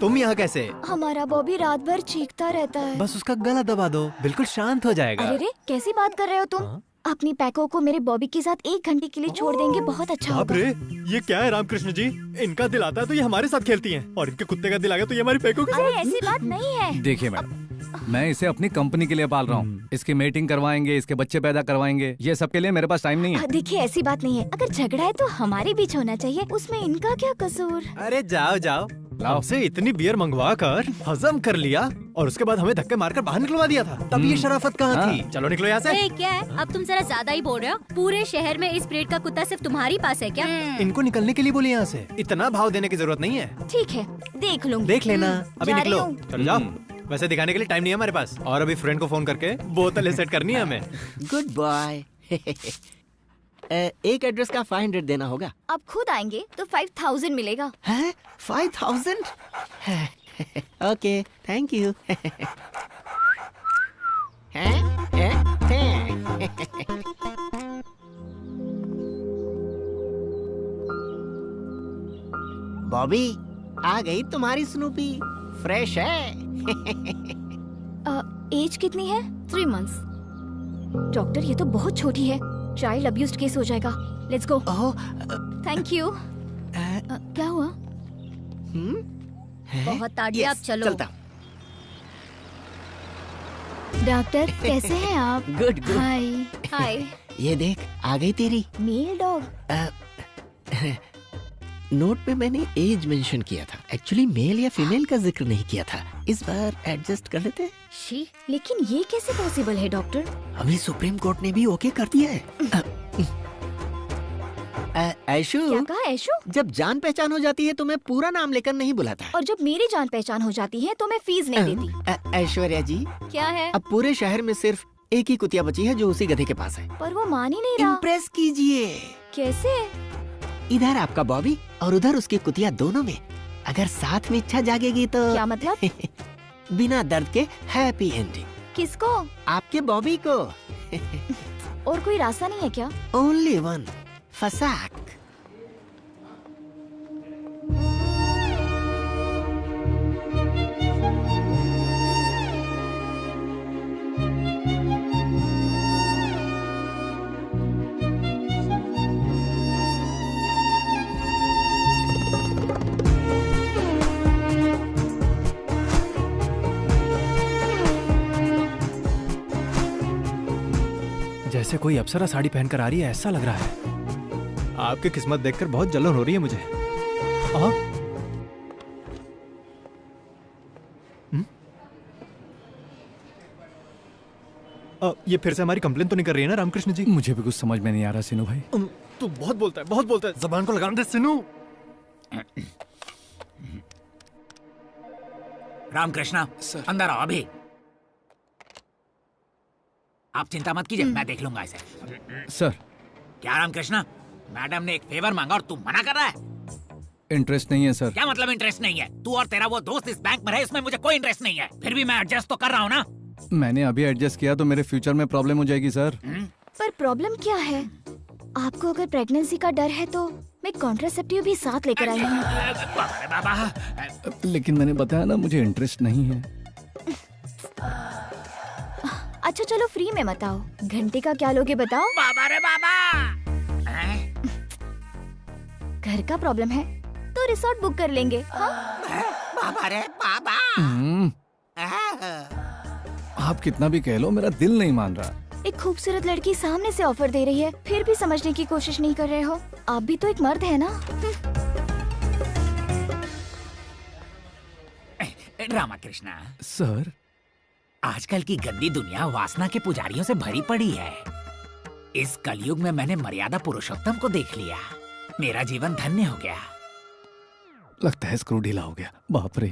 तुम यहाँ कैसे? हमारा बॉबी रात भर चीखता रहता है। बस उसका गला दबा दो, बिल्कुल शांत हो जाएगा। अरे रे, कैसी बात कर रहे हो तुम? अपनी पैको को मेरे बॉबी के साथ 1 घंटे के लिए छोड़ देंगे, बहुत अच्छा होगा। बाप रे, ये क्या है रामकृष्ण जी? इनका दिल आता है तो ये हमारे साथ खेलती हैं, और इनके कुत्ते का दिल आ गया तो ये हमारी पैको के साथ। अरे ऐसी बात नहीं है। देखिए मैडम, मैं इसे अपनी कंपनी के लिए पाल रहा हूँ। इसकी मीटिंग करवाएंगे, इसके बच्चे पैदा करवाएंगे, ये सब के लिए मेरे पास टाइम नहीं है। देखिए ऐसी बात नहीं है, अगर झगड़ा है तो हमारे बीच होना चाहिए, उसमें इनका क्या कसूर? अरे जाओ जाओ, हमसे इतनी बियर मंगवा कर हजम कर लिया और उसके बाद हमें धक्के मारकर बाहर निकलवा दिया था, तब ये शराफत कहाँ थी? चलो निकलो यहाँ से। क्या है, अब तुम जरा ज्यादा ही बोल रहे हो। पूरे शहर में इस ब्रीड का कुत्ता सिर्फ तुम्हारी पास है क्या? इनको निकलने के लिए बोले यहाँ से, इतना भाव देने की जरूरत नहीं है। ठीक है, देख लूंगी। देख लेना, अभी जा निकलो। रही हूँ। चलो जाओ। वैसे दिखाने के लिए टाइम नहीं है हमारे पास, और अभी फ्रेंड को फोन करके बोतल सेट करनी है हमें। Good boy. एक एड्रेस का 500 देना होगा। आप खुद आएंगे तो 5000 मिलेगा। हैं? 5000? Okay, thank you. बॉबी, आ गई तुम्हारी स्नूपी। फ्रेश है। एज कितनी है? 3 months। डॉक्टर ये तो बहुत छोटी है, चाइल्ड अब्यूज्ड केस हो जाएगा। Let's go. Thank you. क्या हुआ? बहुत ताड़िया, अब चलो। चलता। डॉक्टर कैसे हैं आप? Good good. Hi hi. ये देख, आ गई तेरी मेल डॉग। नोट पे मैंने एज मेंशन किया था, एक्चुअली मेल या फीमेल का जिक्र नहीं किया था। इस बार एडजस्ट कर लेते हैं। शी, लेकिन ये कैसे पॉसिबल है डॉक्टर? अभी सुप्रीम कोर्ट ने भी ओके कर दिया है। ऐशु, क्या कहा ऐशु? जब जान पहचान हो जाती है तो मैं पूरा नाम लेकर नहीं बुलाता। और जब मेरी जान पहचान हो जाती है तो मैं फीस नहीं देती। ऐश्वर्या जी, क्या है? अब पूरे शहर में सिर्फ एक ही कुतिया बची है जो उसी गधे के पास है। पर वो मान ही नहीं रहा। इम्प्रेस कीजिए। कैसे? इधर आपका बॉबी और उधर उसकी कुतिया, दोनों में अगर साथ में इच्छा जागेगी तो। क्या मतलब? बिना दर्द के हैप्पी एंडिंग। किसको? आपके बॉबी को। और कोई रास्ता नहीं है क्या? ओनली वन, फसाक। जैसे कोई अप्सरा साड़ी पहनकर आ रही है, ऐसा लग रहा है। आपकी किस्मत देखकर बहुत जलन हो रही है मुझे। ये फिर से हमारी कंप्लेन तो नहीं कर रही है ना रामकृष्ण जी? मुझे भी कुछ समझ में नहीं आ रहा सिनू भाई। तू बहुत बोलता है, बहुत बोलता है। जबान को लगाम दे सिनू। रामकृष्णा, अंदर आओ अभी। आप चिंता मत कीजिए, मैं देख लूंगा इसे। सर। क्या रामकृष्णा, मैडम ने एक फेवर मांगा और तू मना कर रहा है? इंटरेस्ट नहीं है सर। क्या मतलब इंटरेस्ट नहीं है? तू और तेरा वो दोस्त इस बैंक में रहे, इसमें मुझे कोई इंटरेस्ट नहीं है। फिर भी मैं एडजस्ट तो कर रहा हूँ ना। मैंने अभी एडजस्ट किया तो मेरे फ्यूचर में प्रॉब्लम हो जाएगी सर। पर प्रॉब्लम क्या है? आपको अगर प्रेगनेंसी का डर है तो मैं कॉन्ट्रासेप्टिव भी साथ लेकर आई हूँ। लेकिन मैंने बताया ना मुझे इंटरेस्ट नहीं है। अच्छा चलो फ्री में मत आओ, घंटे का क्या लोगे बताओ? बाबा रे बाबा। घर का प्रॉब्लम है तो रिसोर्ट बुक कर लेंगे। हाँ? बाबा रे बाबा। आप कितना भी कह लो मेरा दिल नहीं मान रहा। एक खूबसूरत लड़की सामने से ऑफर दे रही है, फिर भी समझने की कोशिश नहीं कर रहे हो। आप भी तो एक मर्द है ना। रामाकृष्णा सर, आजकल की गंदी दुनिया वासना के पुजारियों से भरी पड़ी है। इस कलयुग में मैंने मर्यादा पुरुषोत्तम को देख लिया, मेरा जीवन धन्य हो गया। लगता है स्क्रू ढीला हो गया। बाप रे।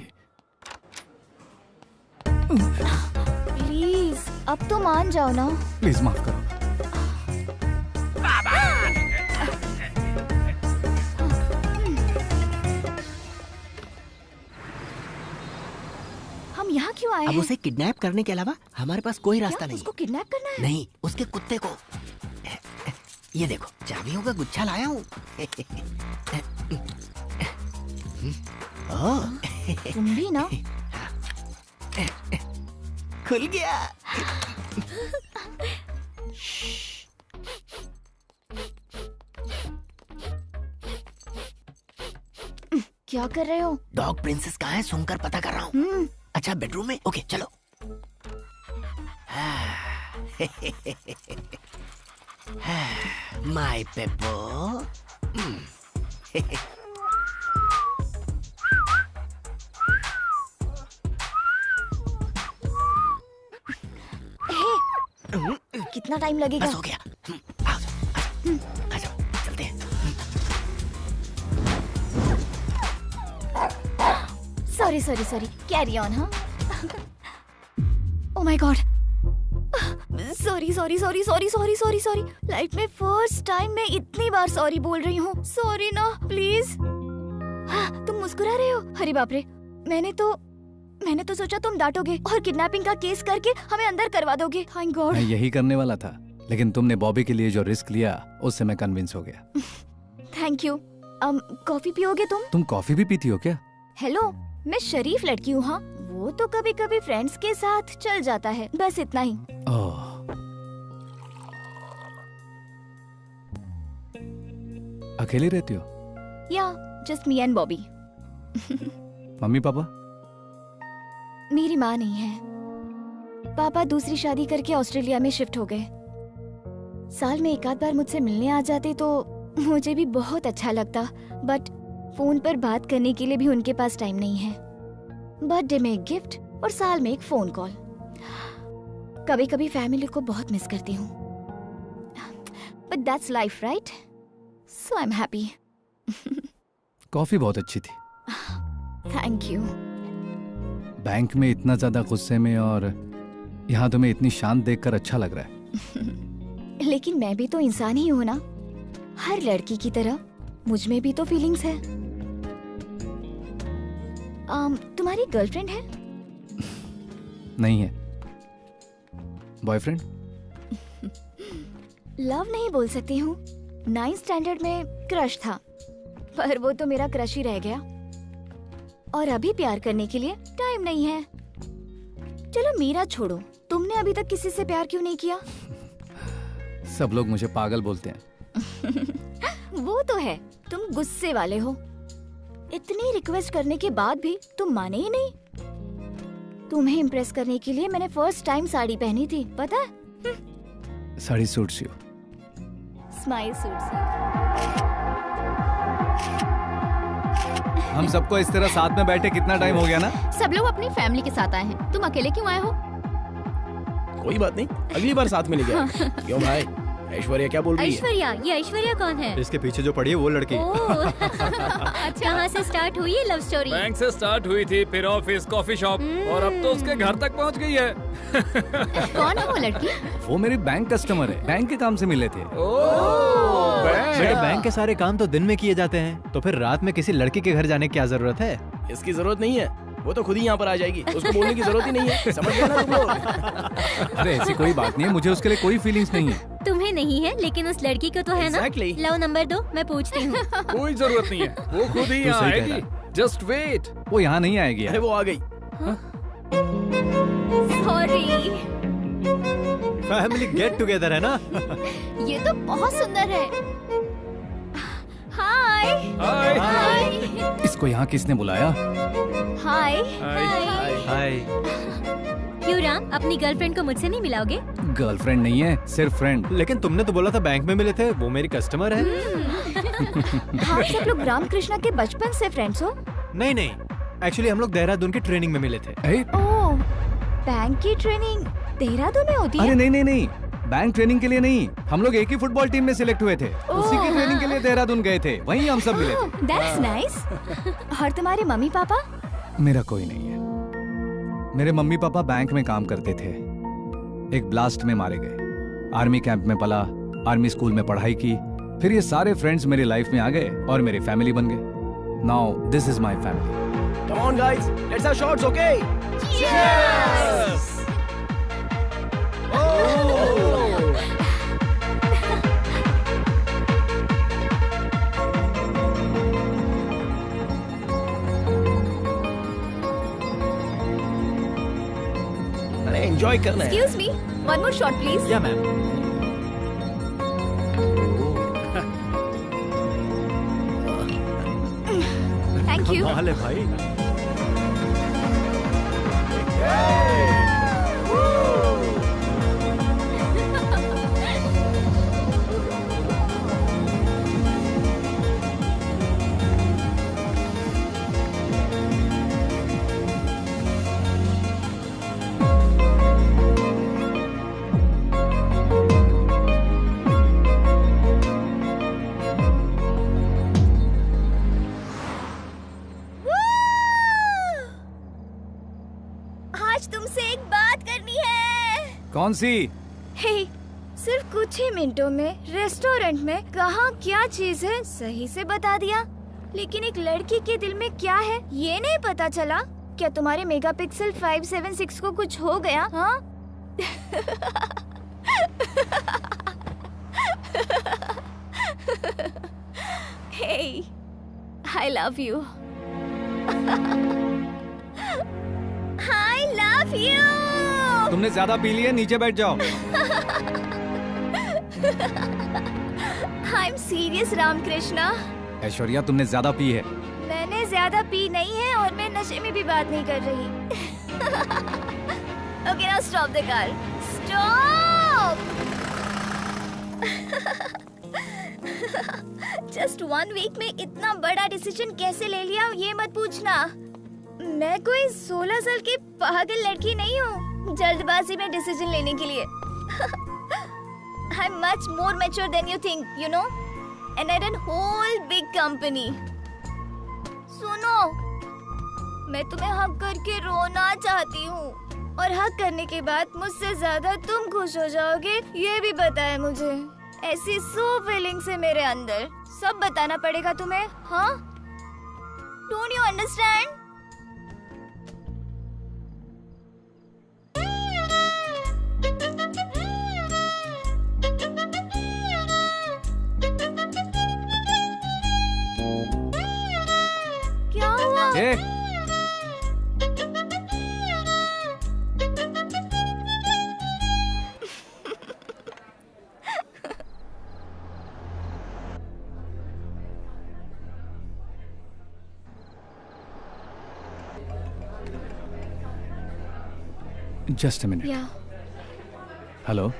प्लीज अब तो मान जाओ ना। प्लीज माफ करो। बाबा। हम यहाँ क्यों आए अब हैं? उसे किडनैप करने के अलावा हमारे पास कोई रास्ता नहीं। उसको किडनैप करना है? नहीं, उसके कुत्ते को। ये देखो, चाबियों का गुच्छा लाया हूँ। तुम भी ना। खुल गया। क्या कर रहे हो? डॉग प्रिंसेस कहाँ है सुनकर पता कर रहा हूँ। अच्छा बेडरूम में? ओके चलो। माय पेपो। कितना टाइम लगेगा? बस हो गया। आ जाओ, चलते हैं। Sorry sorry sorry, carry on. हाँ। Oh my god, sorry sorry sorry sorry sorry sorry sorry. Life में फर्स्ट टाइम मैं इतनी बार सॉरी बोल रही हूँ। सॉरी ना प्लीज। हाँ, तुम मुस्कुरा रहे हो? अरे बाप रे, मैंने तो सोचा तुम डांटोगे और किडनैपिंग का केस करके हमें अंदर करवा दोगे। Thank God. मैं यही करने वाला था, लेकिन तुमने बॉबी के लिए जो रिस्क लिया उससे मैं कन्विंस हो गया। Thank you. कॉफी पियोगे तुम? तुम कॉफी भी पीती हो क्या? हेलो, मैं शरीफ लड़की हूँ। हाँ, वो तो कभी कभी फ्रेंड्स के साथ चल जाता है, बस इतना ही। अकेली रहती हो? या just me and Bobby. Mummy papa? मेरी माँ नहीं है। पापा दूसरी शादी करके ऑस्ट्रेलिया में शिफ्ट हो गए। साल में एक आध बार मुझसे मिलने आ जाते तो मुझे भी बहुत अच्छा लगता, बट फोन पर बात करने के लिए भी उनके पास टाइम नहीं है। बर्थडे में एक गिफ्ट और साल में एक फोन कॉल। कभी कभी फैमिली को बहुत मिस करती हूँ, but that's life right, so I am happy. Coffee बहुत अच्छी थी। Thank you. बैंक में इतना ज्यादा गुस्से में और यहाँ तुम्हें इतनी शांत देखकर अच्छा लग रहा है। लेकिन मैं भी तो इंसान ही हूँ ना, हर लड़की की तरह मुझ में भी तो फीलिंग्स है। तुम्हारी गर्लफ्रेंड है? नहीं है। बॉयफ्रेंड? लव नहीं बोल सकती हूँ। 9th स्टैंडर्ड में क्रश था, पर वो तो मेरा क्रश ही रह गया। और अभी प्यार करने के लिए टाइम नहीं है। चलो मेरा छोड़ो, तुमने अभी तक किसी से प्यार क्यों नहीं किया? सब लोग मुझे पागल बोलते हैं। वो तो है, तुम गुस्से वाले हो। इतनी रिक्वेस्ट करने के बाद भी तुम माने ही नहीं। तुम्हें इम्प्रेस करने के लिए मैंने फर्स्ट टाइम साड़ी पहनी थी, पता है? Sari suits you. Smile suits. हम सबको इस तरह साथ में बैठे कितना टाइम हो गया ना? सब लोग अपनी फैमिली के साथ आए हैं, तुम अकेले क्यों आए हो? कोई बात नहीं, अगली बार साथ में ले जाएंगे। क्यों भाई? ऐश्वर्या क्या बोल रही है? ऐश्वर्या? ये ऐश्वर्या कौन है? इसके पीछे जो पड़ी है वो लड़की। अच्छा, कहाँ से स्टार्ट हुई है लव स्टोरी? बैंक से स्टार्ट हुई थी, फिर ऑफिस, कॉफी शॉप और अब तो उसके घर तक पहुंच गई है। कौन है वो लड़की? वो मेरी बैंक कस्टमर है, बैंक के काम से मिले थे। बेटे, बैंक के सारे काम तो दिन में किए जाते हैं, तो फिर रात में किसी लड़की के घर जाने की क्या जरूरत है? इसकी जरूरत नहीं है, वो तो खुद ही यहाँ पर आ जाएगी, उसको बोलने की जरूरत ही नहीं है, समझ गए ना तुम लोग? अरे ऐसी कोई बात नहीं है, मुझे उसके लिए कोई फीलिंग्स नहीं है। तुम्हें नहीं है लेकिन उस लड़की को तो है ना? लो नंबर दो, मैं पूछती हूँ। कोई जरूरत नहीं है, वो खुद ही यहाँ आएगी। Just wait. वो यहाँ नहीं आएगी। अरे वो आ गई। सॉरी। फैमिली गेट टुगेदर है ना? ये तो बहुत सुंदर है। हाय। हाय। इसको यहाँ किसने बुलाया? हाय। हाय। क्यों राम, अपनी गर्लफ्रेंड को मुझसे नहीं मिलाओगे? गर्लफ्रेंड नहीं है, सिर्फ फ्रेंड। लेकिन तुमने तो बोला था बैंक में मिले थे, वो मेरी कस्टमर है। हाँ, सब लोग रामकृष्णा के बचपन से फ्रेंड्स हो? नहीं नहीं, एक्चुअली हम लोग देहरादून की ट्रेनिंग में मिले थे। ओह, बैंक की ट्रेनिंग देहरादून में होती है? अरे नहीं नहीं नहीं, बैंक ट्रेनिंग के लिए नहीं, हम लोग एक ही फुटबॉल टीम में सिलेक्ट हुए थे, उसी की ट्रेनिंग के लिए देहरादून गए थे, वहीं हम सब मिले थे। That's nice। और तुम्हारे मम्मी पापा? मेरा कोई नहीं है। मेरे मम्मी पापा बैंक में काम करते थे, एक ब्लास्ट में मारे गए। आर्मी कैंप में पला, आर्मी स्कूल में पढ़ाई की, फिर ये सारे फ्रेंड्स मेरी लाइफ में आ गए और मेरी फैमिली बन गए। Now this is my family. Come on guys, let's have shots, okay? Cheers! अरे एंजॉय करना है। Excuse me, one more shot please. Yeah, ma'am. Thank you. कमाल है भाई। कौन सी? हे, सिर्फ कुछ ही मिनटों में रेस्टोरेंट में कहाँ क्या चीज है सही से बता दिया, लेकिन एक लड़की के दिल में क्या है ये नहीं पता चला। क्या तुम्हारे मेगापिक्सल 576 को कुछ हो गया? हाँ? Hey, I love you. I love you. तुमने ज्यादा पी लिया, नीचे बैठ जाओ। I'm serious, Ramakrishna. ऐश्वर्या, तुमने ज्यादा पी है। मैंने ज्यादा पी नहीं है और मैं नशे में भी बात नहीं कर रही। Okay, now stop the car. Stop. Just 1 week में इतना बड़ा डिसीजन कैसे ले लिया ये मत पूछना। मैं कोई 16 साल की पागल लड़की नहीं हूँ जल्दबाजी में डिसीजन लेने के लिए। I'm much more mature than you think, you know, and I run whole big company. सुनो, मैं तुम्हें हक करके रोना चाहती हूँ और हक करने के बाद मुझसे ज्यादा तुम खुश हो जाओगे ये भी पता है मुझे। ऐसी सो फीलिंग्स है मेरे अंदर, सब बताना पड़ेगा तुम्हें, हाँ? Don't you understand? क्या हुआ? Just a minute. Yeah. Hello.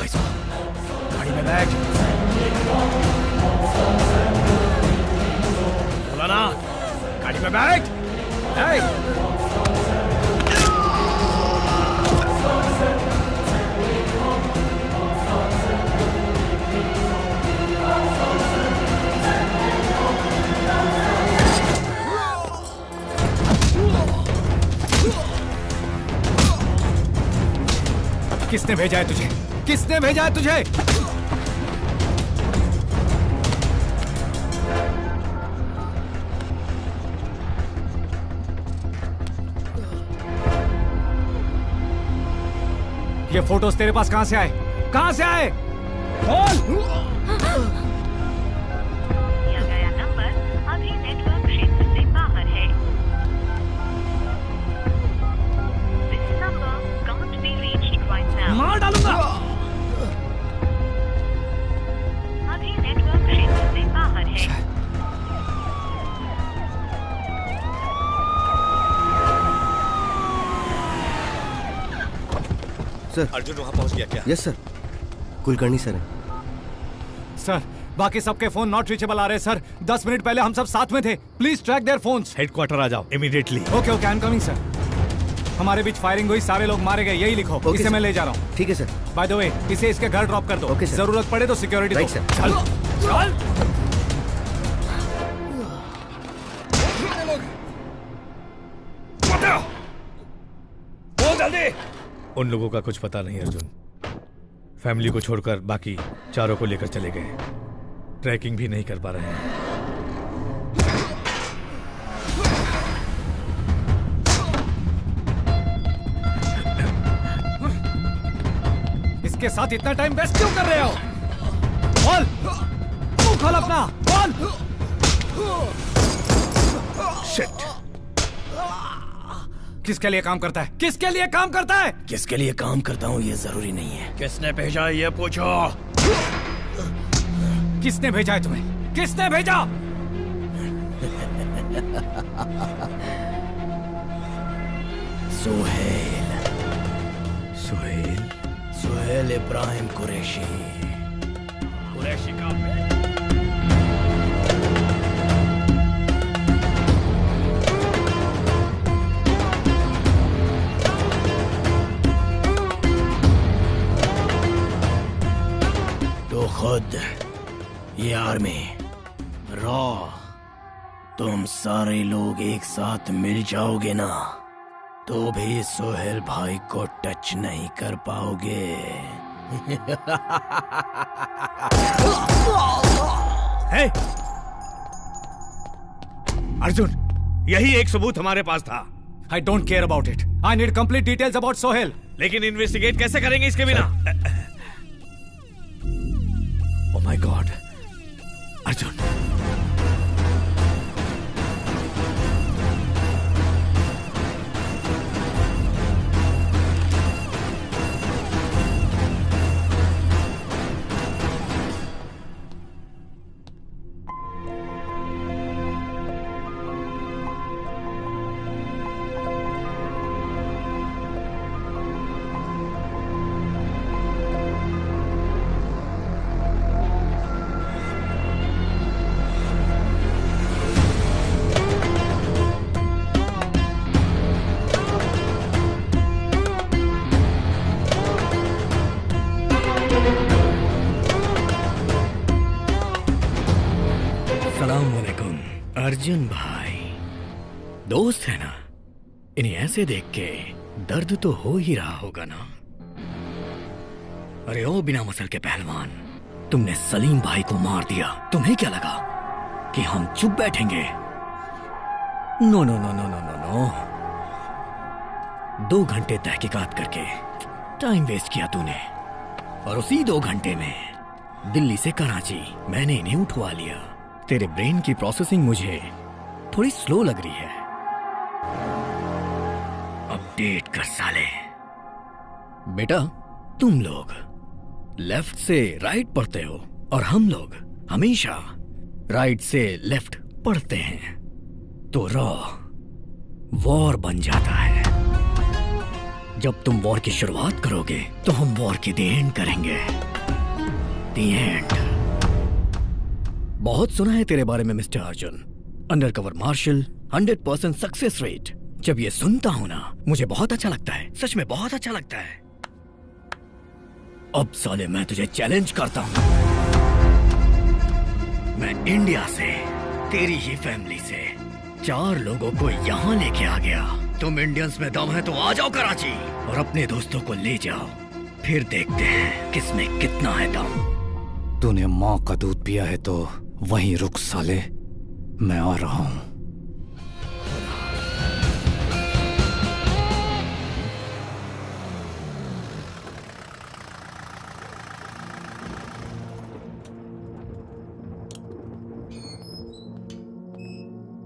भाई साहब, गाड़ी में बैठ। बोला ना, गाड़ी में बैठ। किसने भेजा है तुझे? किसने भेजा है तुझे? ये फोटोज तेरे पास कहां से आए? कहां से आए? बोल! दिया गया नंबर अभी नेटवर्क क्षेत्र से बाहर है। This number can't be reached right now. मार डालूंगा। अभी नेटवर्क क्षेत्र से बाहर है। सर, अर्जुन वहां पहुंच गया क्या? यस सर, कुलकर्णी सर है। सर, बाकी सबके फोन नॉट रीचेबल आ रहे हैं सर। 10 मिनट पहले हम सब साथ में थे। Please track their phones. Headquarter आ जाओ immediately. Okay okay, I am coming sir. हमारे बीच फायरिंग हुई, सारे लोग मारे गए, यही लिखो। Okay, इसे sir. मैं ले जा रहा हूँ। ठीक है सर। बाय द वे, इसे इसके घर ड्रॉप कर दो। Okay, sir. जरूरत पड़े तो सिक्योरिटी दो। Right, sir. चल चल। बोल जल्दी। उन लोगों का कुछ पता नहीं अर्जुन। फैमिली को छोड़कर बाकी चारों को लेकर चले गए। ट्रैकिंग भी नहीं कर पा रहे हैं। इसके साथ इतना टाइम वेस्ट क्यों कर रहे हो? बोल, मुंह खोल अपना, बोल। शिट। किसके लिए काम करता है? किसके लिए काम करता है? किसके लिए काम करता हूँ ये जरूरी नहीं है। किसने भेजा है ये पूछो। किसने भेजा है तुम्हें? किसने भेजा? सुहेल। सुहेल? सुहेल इब्राहिम कुरैशी। कुरैशी का तो खुद ये आर्मी रॉ, तुम सारे लोग एक साथ मिल जाओगे ना, तो भी सोहेल भाई को टच नहीं कर पाओगे। है? अर्जुन, यही एक सबूत हमारे पास था। I don't care about it. I need complete details about Sohail. लेकिन इन्वेस्टिगेट कैसे करेंगे इसके बिना? ओह माय गॉड, अर्जुन। अर्जुन भाई, दोस्त है ना? इन्हें ऐसे देख के दर्द तो हो ही रहा होगा ना? अरे ओ बिना मसल के पहलवान, तुमने सलीम भाई को मार दिया। तुम्हें क्या लगा कि हम चुप बैठेंगे? No no no no no no no. 2 घंटे तहकीकात करके टाइम वेस्ट किया तूने, और उसी 2 घंटे में दिल्ली से कराची मैंने इन्हें उठवा लिया। तेरे ब्रेन की प्रोसेसिंग मुझे थोड़ी स्लो लग रही है। अपडेट कर साले। बेटा, तुम लोग लेफ्ट से राइट पढ़ते हो और हम लोग हमेशा राइट से लेफ्ट पढ़ते हैं, तो रॉ वॉर बन जाता है। जब तुम वॉर की शुरुआत करोगे तो हम वॉर की द एंड करेंगे। The end. बहुत सुना है तेरे बारे में mister Arjun, undercover marshal, 100% success rate. जब ये सुनता हूं ना मुझे बहुत अच्छा लगता है, सच में बहुत अच्छा लगता है। अब साले मैं तुझे चैलेंज करता हूं। मैं इंडिया से, तेरी ही फैमिली से 4 लोगों को यहाँ लेके आ गया। तुम इंडियंस में दम है तो आ जाओ कराची और अपने दोस्तों को ले जाओ, फिर देखते हैं किसमें कितना है दम। तूने माँ का दूध पिया है तो वहीं रुक साले, मैं आ रहा हूं।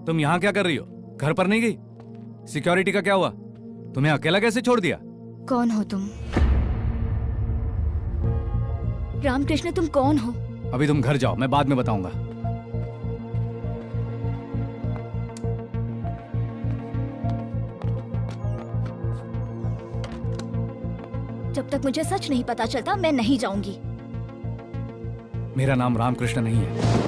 तुम यहाँ क्या कर रही हो? घर पर नहीं गई? सिक्योरिटी का क्या हुआ? तुम्हें अकेला कैसे छोड़ दिया? कौन हो तुम? रामकृष्ण तुम कौन हो? अभी तुम घर जाओ, मैं बाद में बताऊंगा। जब तक मुझे सच नहीं पता चलता मैं नहीं जाऊंगी। मेरा नाम रामकृष्ण नहीं है।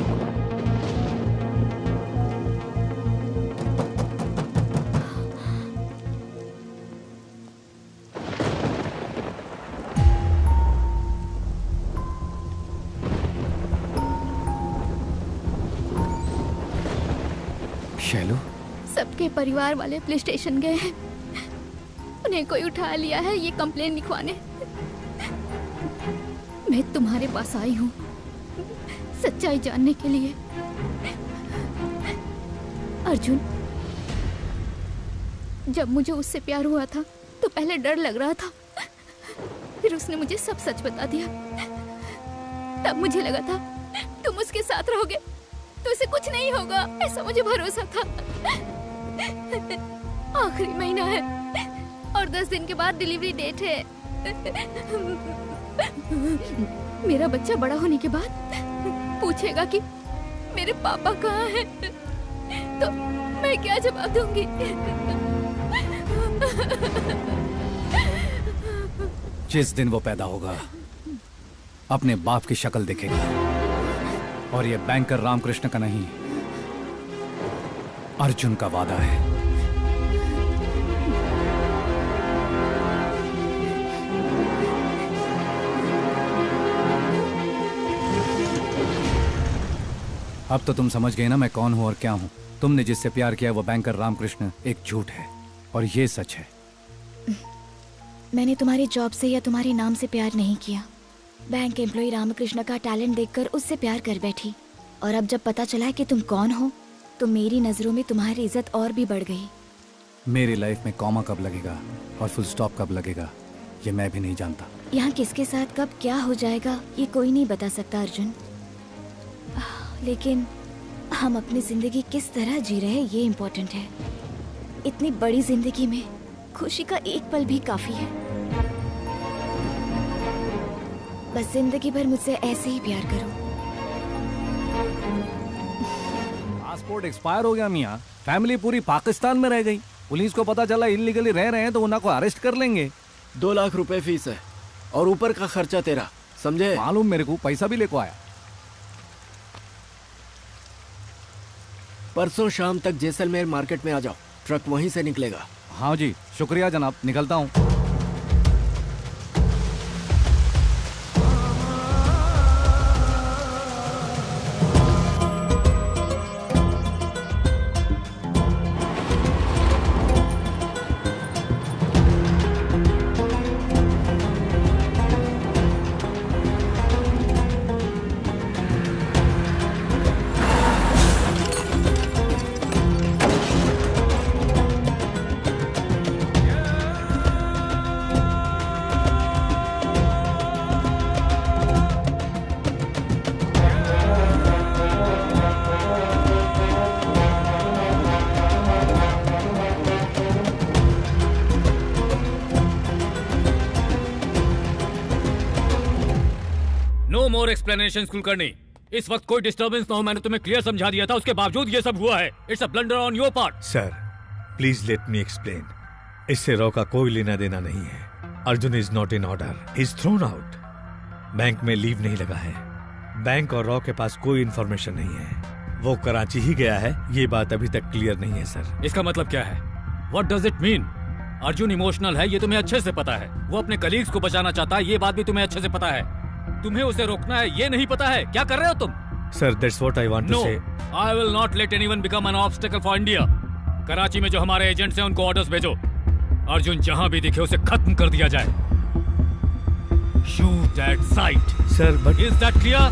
शैलू, सबके परिवार वाले पुलिस स्टेशन गए हैं, उन्हें कोई उठा लिया है ये कंप्लेन लिखवाने। मैं तुम्हारे पास आई हूँ सच्चाई जानने के लिए। अर्जुन, जब मुझे उससे प्यार हुआ था तो पहले डर लग रहा था, फिर उसने मुझे सब सच बता दिया। तब मुझे लगा था तुम उसके साथ रहोगे तो उसे कुछ नहीं होगा, ऐसा मुझे भरोसा था। आखिरी महीना है और 10 दिन के बाद डिलीवरी डेट है। मेरा बच्चा बड़ा होने के बाद पूछेगा कि मेरे पापा कहाँ हैं, तो मैं क्या जवाब दूंगी? जिस दिन वो पैदा होगा अपने बाप की शक्ल दिखेगा, और ये बैंकर रामकृष्ण का नहीं, अर्जुन का वादा है। अब तो तुम समझ गए ना मैं कौन हूं और क्या हूं। तुमने जिससे प्यार किया वो बैंकर रामकृष्ण एक झूठ है और ये सच है। मैंने तुम्हारी जॉब से या तुम्हारे नाम से प्यार नहीं किया। बैंक एम्प्लॉय रामकृष्ण का टैलेंट देखकर उससे प्यार कर बैठी, और अब जब पता चला कि तुम कौन हो तो मेरी नजरों में तुम्हारी इज्जत और भी बढ़ गई। मेरी लाइफ में कॉमा कब लगेगा और फुल स्टॉप कब लगेगा ये मैं भी नहीं जानता। यहाँ किसके साथ कब क्या हो जाएगा ये कोई नहीं बता सकता अर्जुन, लेकिन हम अपनी जिंदगी किस तरह जी रहे हैं ये इम्पोर्टेंट है। इतनी बड़ी जिंदगी में खुशी का एक पल भी काफी है। बस जिंदगी भर मुझसे ऐसे ही प्यार करो। पासपोर्ट एक्सपायर हो गया मियाँ, फैमिली पूरी पाकिस्तान में रह गई। पुलिस को पता चला इलीगली रह रहे हैं तो उन्हें को अरेस्ट कर लेंगे। 2 लाख रुपए फीस है और ऊपर का खर्चा तेरा, समझे? मालूम मेरे को, पैसा भी लेको आया। परसों शाम तक जैसलमेर मार्केट में आ जाओ, ट्रक वहीं से निकलेगा। हाँ जी, शुक्रिया जनाब, निकलता हूँ। नो मोर एक्सप्लेनेशन कुलकर्णी। इस वक्त कोई डिस्टर्बेंस ना हो, मैंने तुम्हें क्लियर समझा दिया था, उसके बावजूद ये सब हुआ है। It's a blunder on your part. Sir please let me explain. इससे रॉ का कोई लेना देना नहीं है। Arjun is not in order, is thrown out. Bank में लीव नहीं लगा है। बैंक और रॉ के पास कोई इंफॉर्मेशन नहीं है। वो कराची ही गया है, ये बात अभी तक क्लियर नहीं है सर। इसका मतलब क्या है? What does it mean? Arjun emotional है, ये तुम्हें अच्छे से पता है। वो अपने कलीग्स को बचाना चाहता है, ये बात भी तुम्हें अच्छे से पता है। तुम्हें उसे रोकना है, ये नहीं पता है। क्या कर रहे हो तुम? Sir, that's what I want to say. I will not let anyone become an obstacle for India. Karachi में जो हमारे एजेंट्स हैं उनको ऑर्डर्स भेजो। अर्जुन जहां भी दिखे उसे खत्म कर दिया जाए। Shoot at sight. Sir, but is that clear?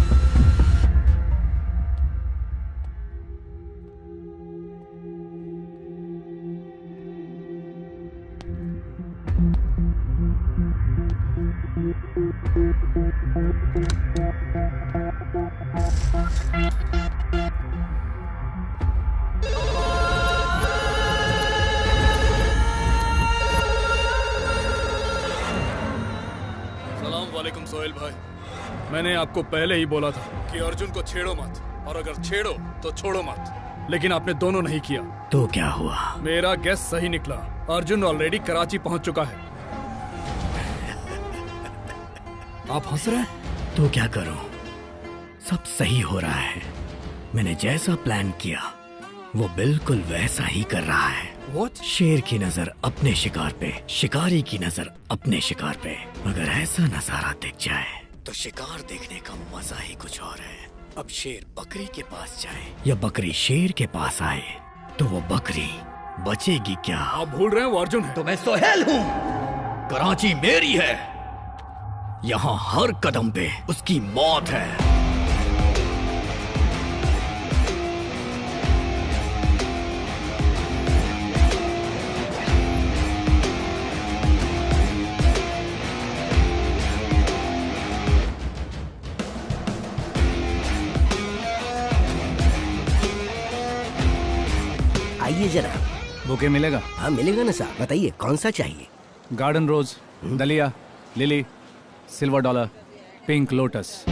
वालेकुम सोहेल भाई, मैंने आपको पहले ही बोला था कि अर्जुन को छेड़ो मत, और अगर छेड़ो तो छोड़ो मत, लेकिन आपने दोनों नहीं किया। तो क्या हुआ? मेरा गेस सही निकला। अर्जुन ऑलरेडी कराची पहुंच चुका है। आप हंस रहे हैं? तो क्या करूं? सब सही हो रहा है। मैंने जैसा प्लान किया वो बिल्कुल वैसा ही कर रहा है। What? शेर की नजर अपने शिकार पे, शिकारी की नजर अपने शिकार पे। अगर ऐसा नजारा दिख जाए तो शिकार देखने का मजा ही कुछ और है। अब शेर बकरी के पास जाए या बकरी शेर के पास आए तो वो बकरी बचेगी क्या? आप भूल रहे हैं वो अर्जुन है। तो मैं सोहेल हूँ। कराची मेरी है। यहाँ हर कदम पे उसकी मौत है। आइए जरा। बुके मिलेगा? हाँ मिलेगा ना साहब, बताइए कौन सा चाहिए? गार्डन रोज, दलिया, lily, silver dollar, pink lotus.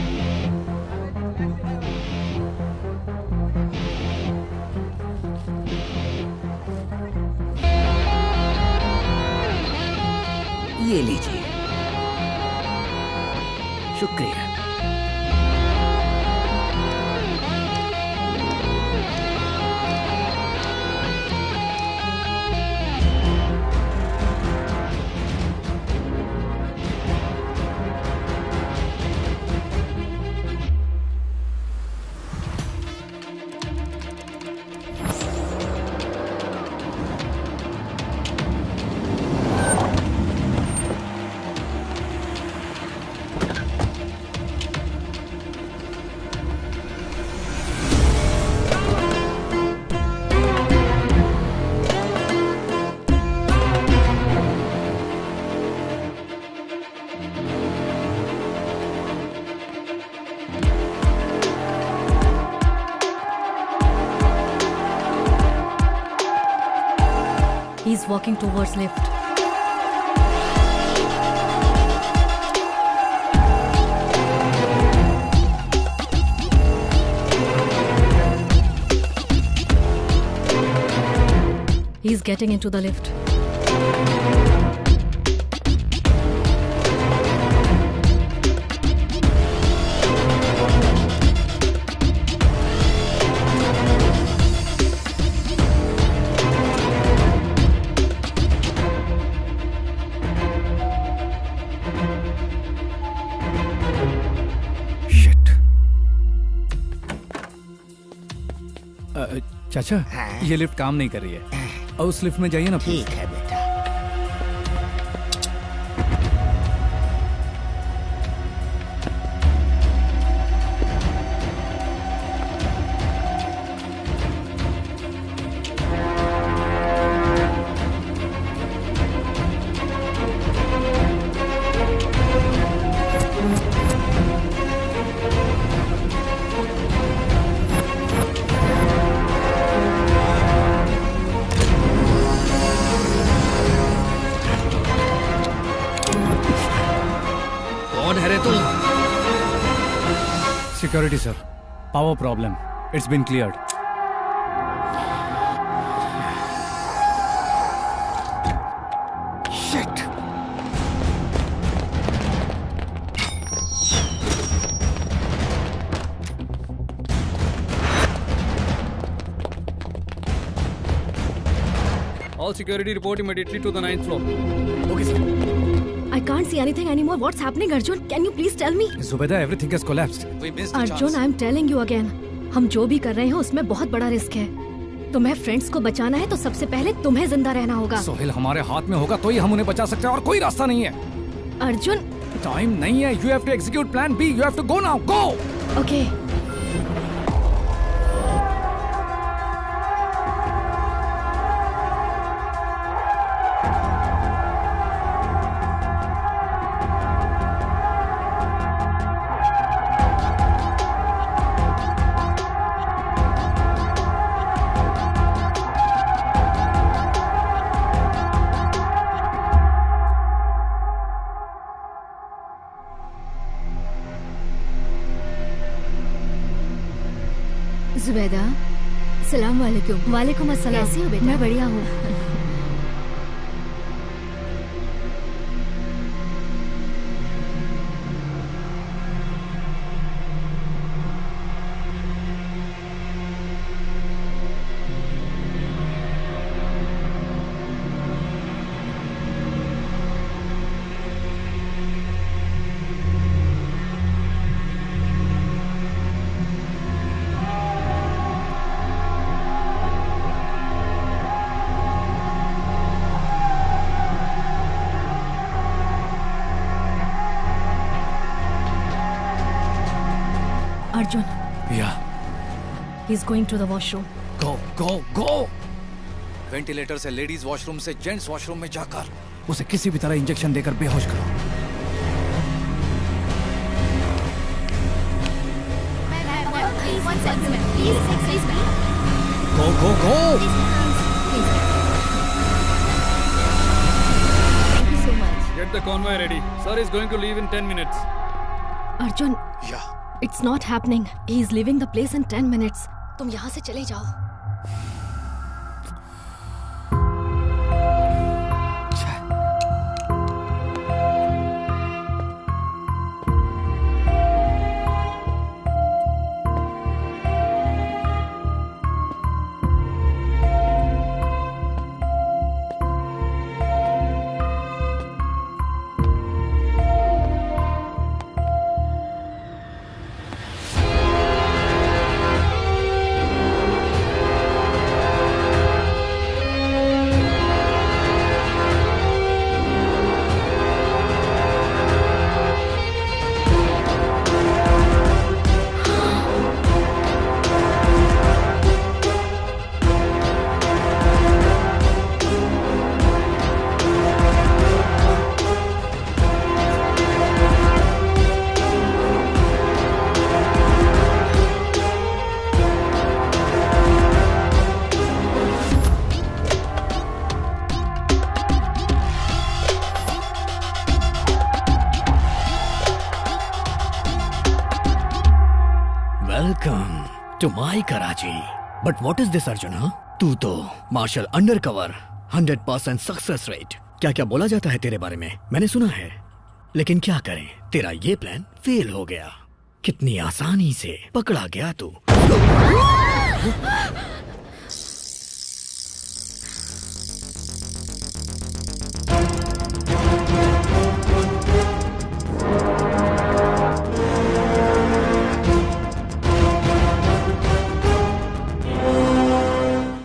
ये लीजिए। शुक्रिया। He's walking towards lift. He's getting into the lift. चाचा, ये लिफ्ट काम नहीं कर रही है। और उस लिफ्ट में जाइए ना। ठीक है बेटा। Security, sir. Power problem. It's been cleared. All security report immediately to the 9th floor. Okay, sir. I can't see anything anymore. What's happening, Arjun? Can you please tell me? Zubeda, everything has collapsed. We missed the Arjun, I'm telling you again. हम जो भी कर रहे हैं उसमें बहुत बड़ा risk है। तुम्हें फ्रेंड्स को बचाना है तो सबसे पहले तुम्हें जिंदा रहना होगा। सोहेल, हमारे हाथ में होगा तो ही हम उन्हें बचा सकते हैं और कोई रास्ता नहीं है। अर्जुन, टाइम नहीं है। You have to execute plan B. You have to go now. Go. Okay. Zubaida, सलाम वालेकुम। वालेकुम अस्सलाम। कैसी हो बेटा? मैं बढ़िया हूँ। Arjun. Yeah. He's going to the washroom. Go, go, go. Ventilator से लेडीज वॉशरूम से जेंट्स वॉशरूम में जाकर उसे किसी भी तरह इंजेक्शन देकर बेहोश करो। Go, go, go. Thank you so much. Get the convoy ready. Sir is going to leave in 10 minutes. Arjun. Yeah. It's not happening. He's leaving the place in 10 minutes. तुम यहाँ से चले जाओ। Welcome to my Karachi. But what is this, Arjun? हाँ? तू तो martial undercover 100% success rate. क्या क्या बोला जाता है तेरे बारे में मैंने सुना है, लेकिन क्या करें, तेरा ये प्लान फेल हो गया। कितनी आसानी से पकड़ा गया तू।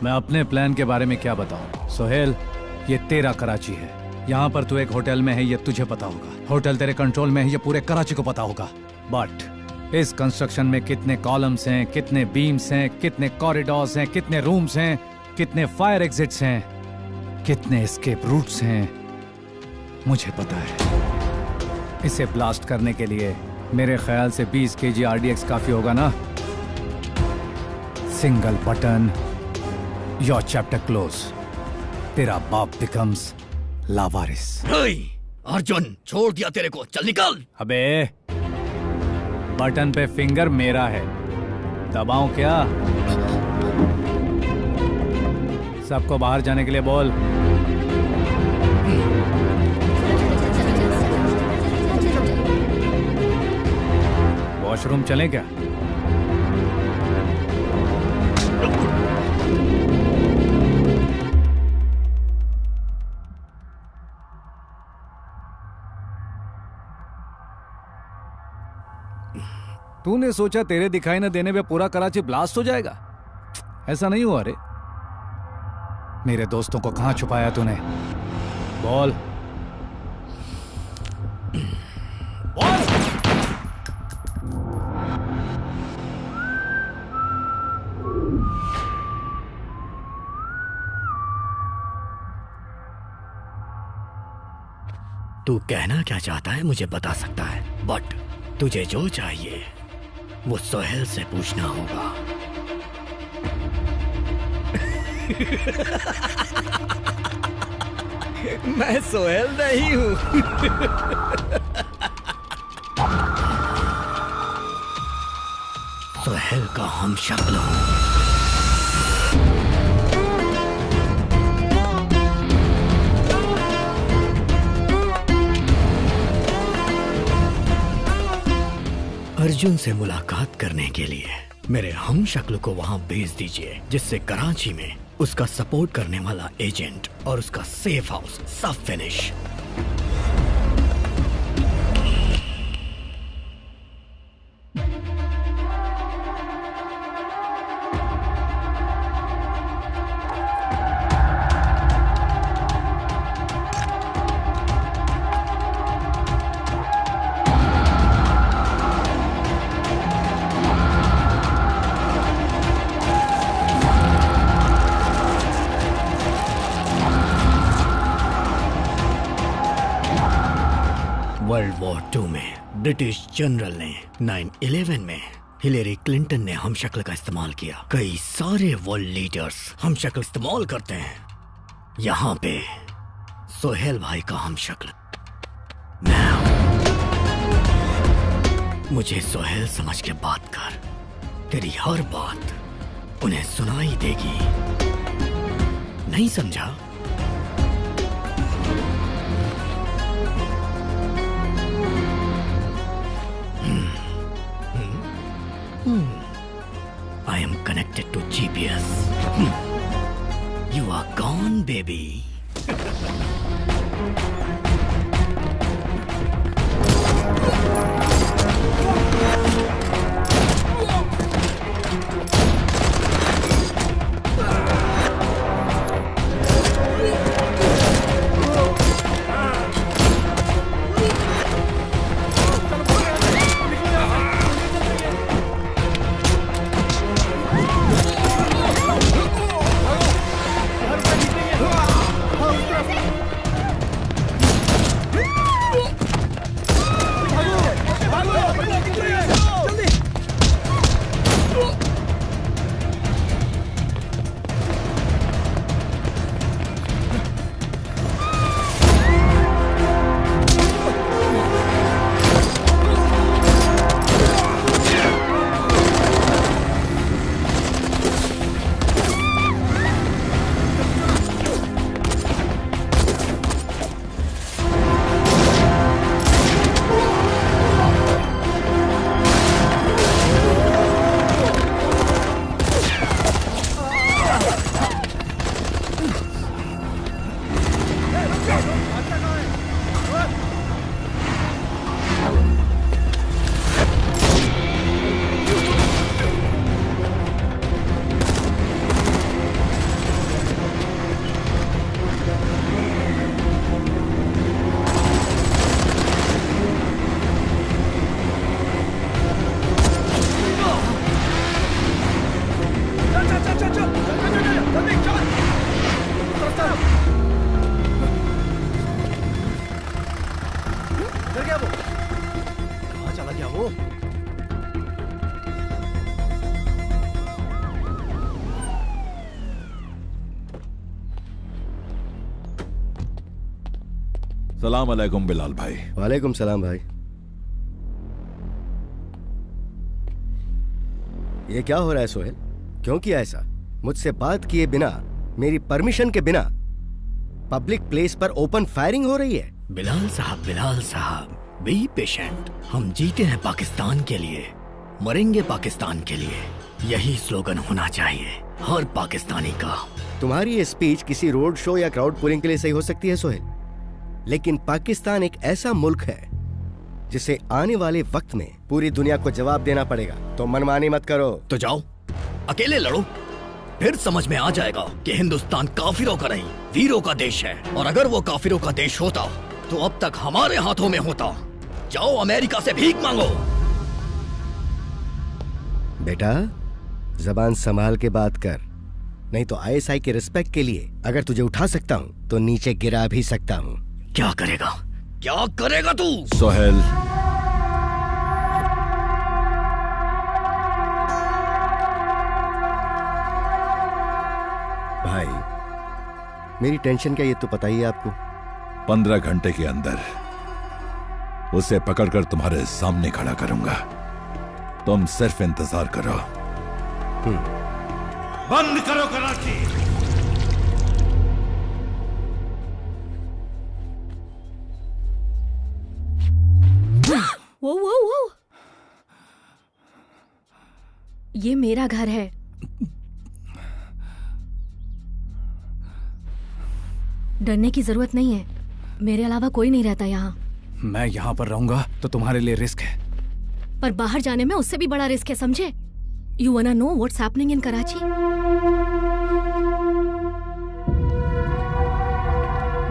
मैं अपने प्लान के बारे में क्या बताऊं? सोहेल, ये तेरा कराची है। यहाँ पर तू एक होटल में है, ये तुझे पता होगा। होटल तेरे कंट्रोल में है, ये पूरे कराची को पता होगा। बट इस कंस्ट्रक्शन में कितने कॉलम्स हैं, कितने बीम्स हैं, कितने कॉरिडोर्स हैं, कितने रूम्स हैं, कितने फायर एग्जिट्स हैं, कितने एस्केप रूट्स हैं, मुझे पता है। इसे ब्लास्ट करने के लिए मेरे ख्याल से 20 kg RDX काफी होगा ना? Single button, your chapter close. तेरा बाप बिकम्स लावारिस। अर्जुन, छोड़ दिया तेरे को, चल निकल। अबे, बटन पे फिंगर मेरा है, दबाऊं क्या? सबको बाहर जाने के लिए बोल। वॉशरूम चलें क्या? तूने सोचा तेरे दिखाई न देने पे पूरा कराची ब्लास्ट हो जाएगा? ऐसा नहीं हुआ रे। मेरे दोस्तों को कहां छुपाया तूने? बोल। तू कहना क्या चाहता है मुझे बता सकता है, बट तुझे जो चाहिए वो सोहेल से पूछना होगा। मैं सोहेल नहीं हूं। सोहेल का हम शक्ल हूं। अर्जुन से मुलाकात करने के लिए मेरे हम शक्ल को वहां भेज दीजिए, जिससे कराची में उसका सपोर्ट करने वाला एजेंट और उसका सेफ हाउस सब फिनिश। वर्ल्ड वॉर 2 में ब्रिटिश जनरल ने 9/11 में हिलेरी क्लिंटन ने हम शक्ल का इस्तेमाल किया। कई सारे वर्ल्ड लीडर्स हम शक्ल इस्तेमाल करते हैं। यहाँ पे सोहेल भाई का हम शक्ल मैं हूं। मुझे सोहेल समझ के बात कर। तेरी हर बात उन्हें सुनाई देगी। नहीं समझा? I am connected to GPS. You are gone, baby. सलाम अलैकुम बिलाल भाई। वालेकुम सलाम भाई। ये क्या हो रहा है सोहेल? क्यों किया ऐसा? मुझसे बात किए बिना, मेरी परमिशन के बिना पब्लिक प्लेस पर ओपन फायरिंग हो रही है। बिलाल साहब, बी पेशेंट। हम जीते हैं पाकिस्तान के लिए, मरेंगे पाकिस्तान के लिए। यही स्लोगन होना चाहिए हर पाकिस्तानी का। तुम्हारी ये स्पीच किसी रोड शो या क्राउड पुलिंग के लिए सही हो सकती है सोहेल, लेकिन पाकिस्तान एक ऐसा मुल्क है जिसे आने वाले वक्त में पूरी दुनिया को जवाब देना पड़ेगा। तो मनमानी मत करो। तो जाओ अकेले लड़ो, फिर समझ में आ जाएगा कि हिंदुस्तान काफिरों का नहीं वीरों का देश है। और अगर वो काफिरों का देश होता तो अब तक हमारे हाथों में होता। जाओ अमेरिका से भीख मांगो। बेटा जबान संभाल के बात कर, नहीं तो आईएसआई के रिस्पेक्ट के लिए अगर तुझे उठा सकता हूँ तो नीचे गिरा भी सकता हूँ। क्या करेगा, क्या करेगा तू? सोहेल, भाई मेरी टेंशन क्या ये तो पता ही है आपको। 15 घंटे के अंदर उसे पकड़कर तुम्हारे सामने खड़ा करूंगा। तुम सिर्फ इंतजार करो। बंद करो कराची। वो ये मेरा घर है। डरने की जरूरत नहीं है, मेरे अलावा कोई नहीं रहता यहाँ। मैं यहाँ पर रहूंगा तो तुम्हारे लिए रिस्क है, पर बाहर जाने में उससे भी बड़ा रिस्क है, समझे? You wanna know what's happening in Karachi?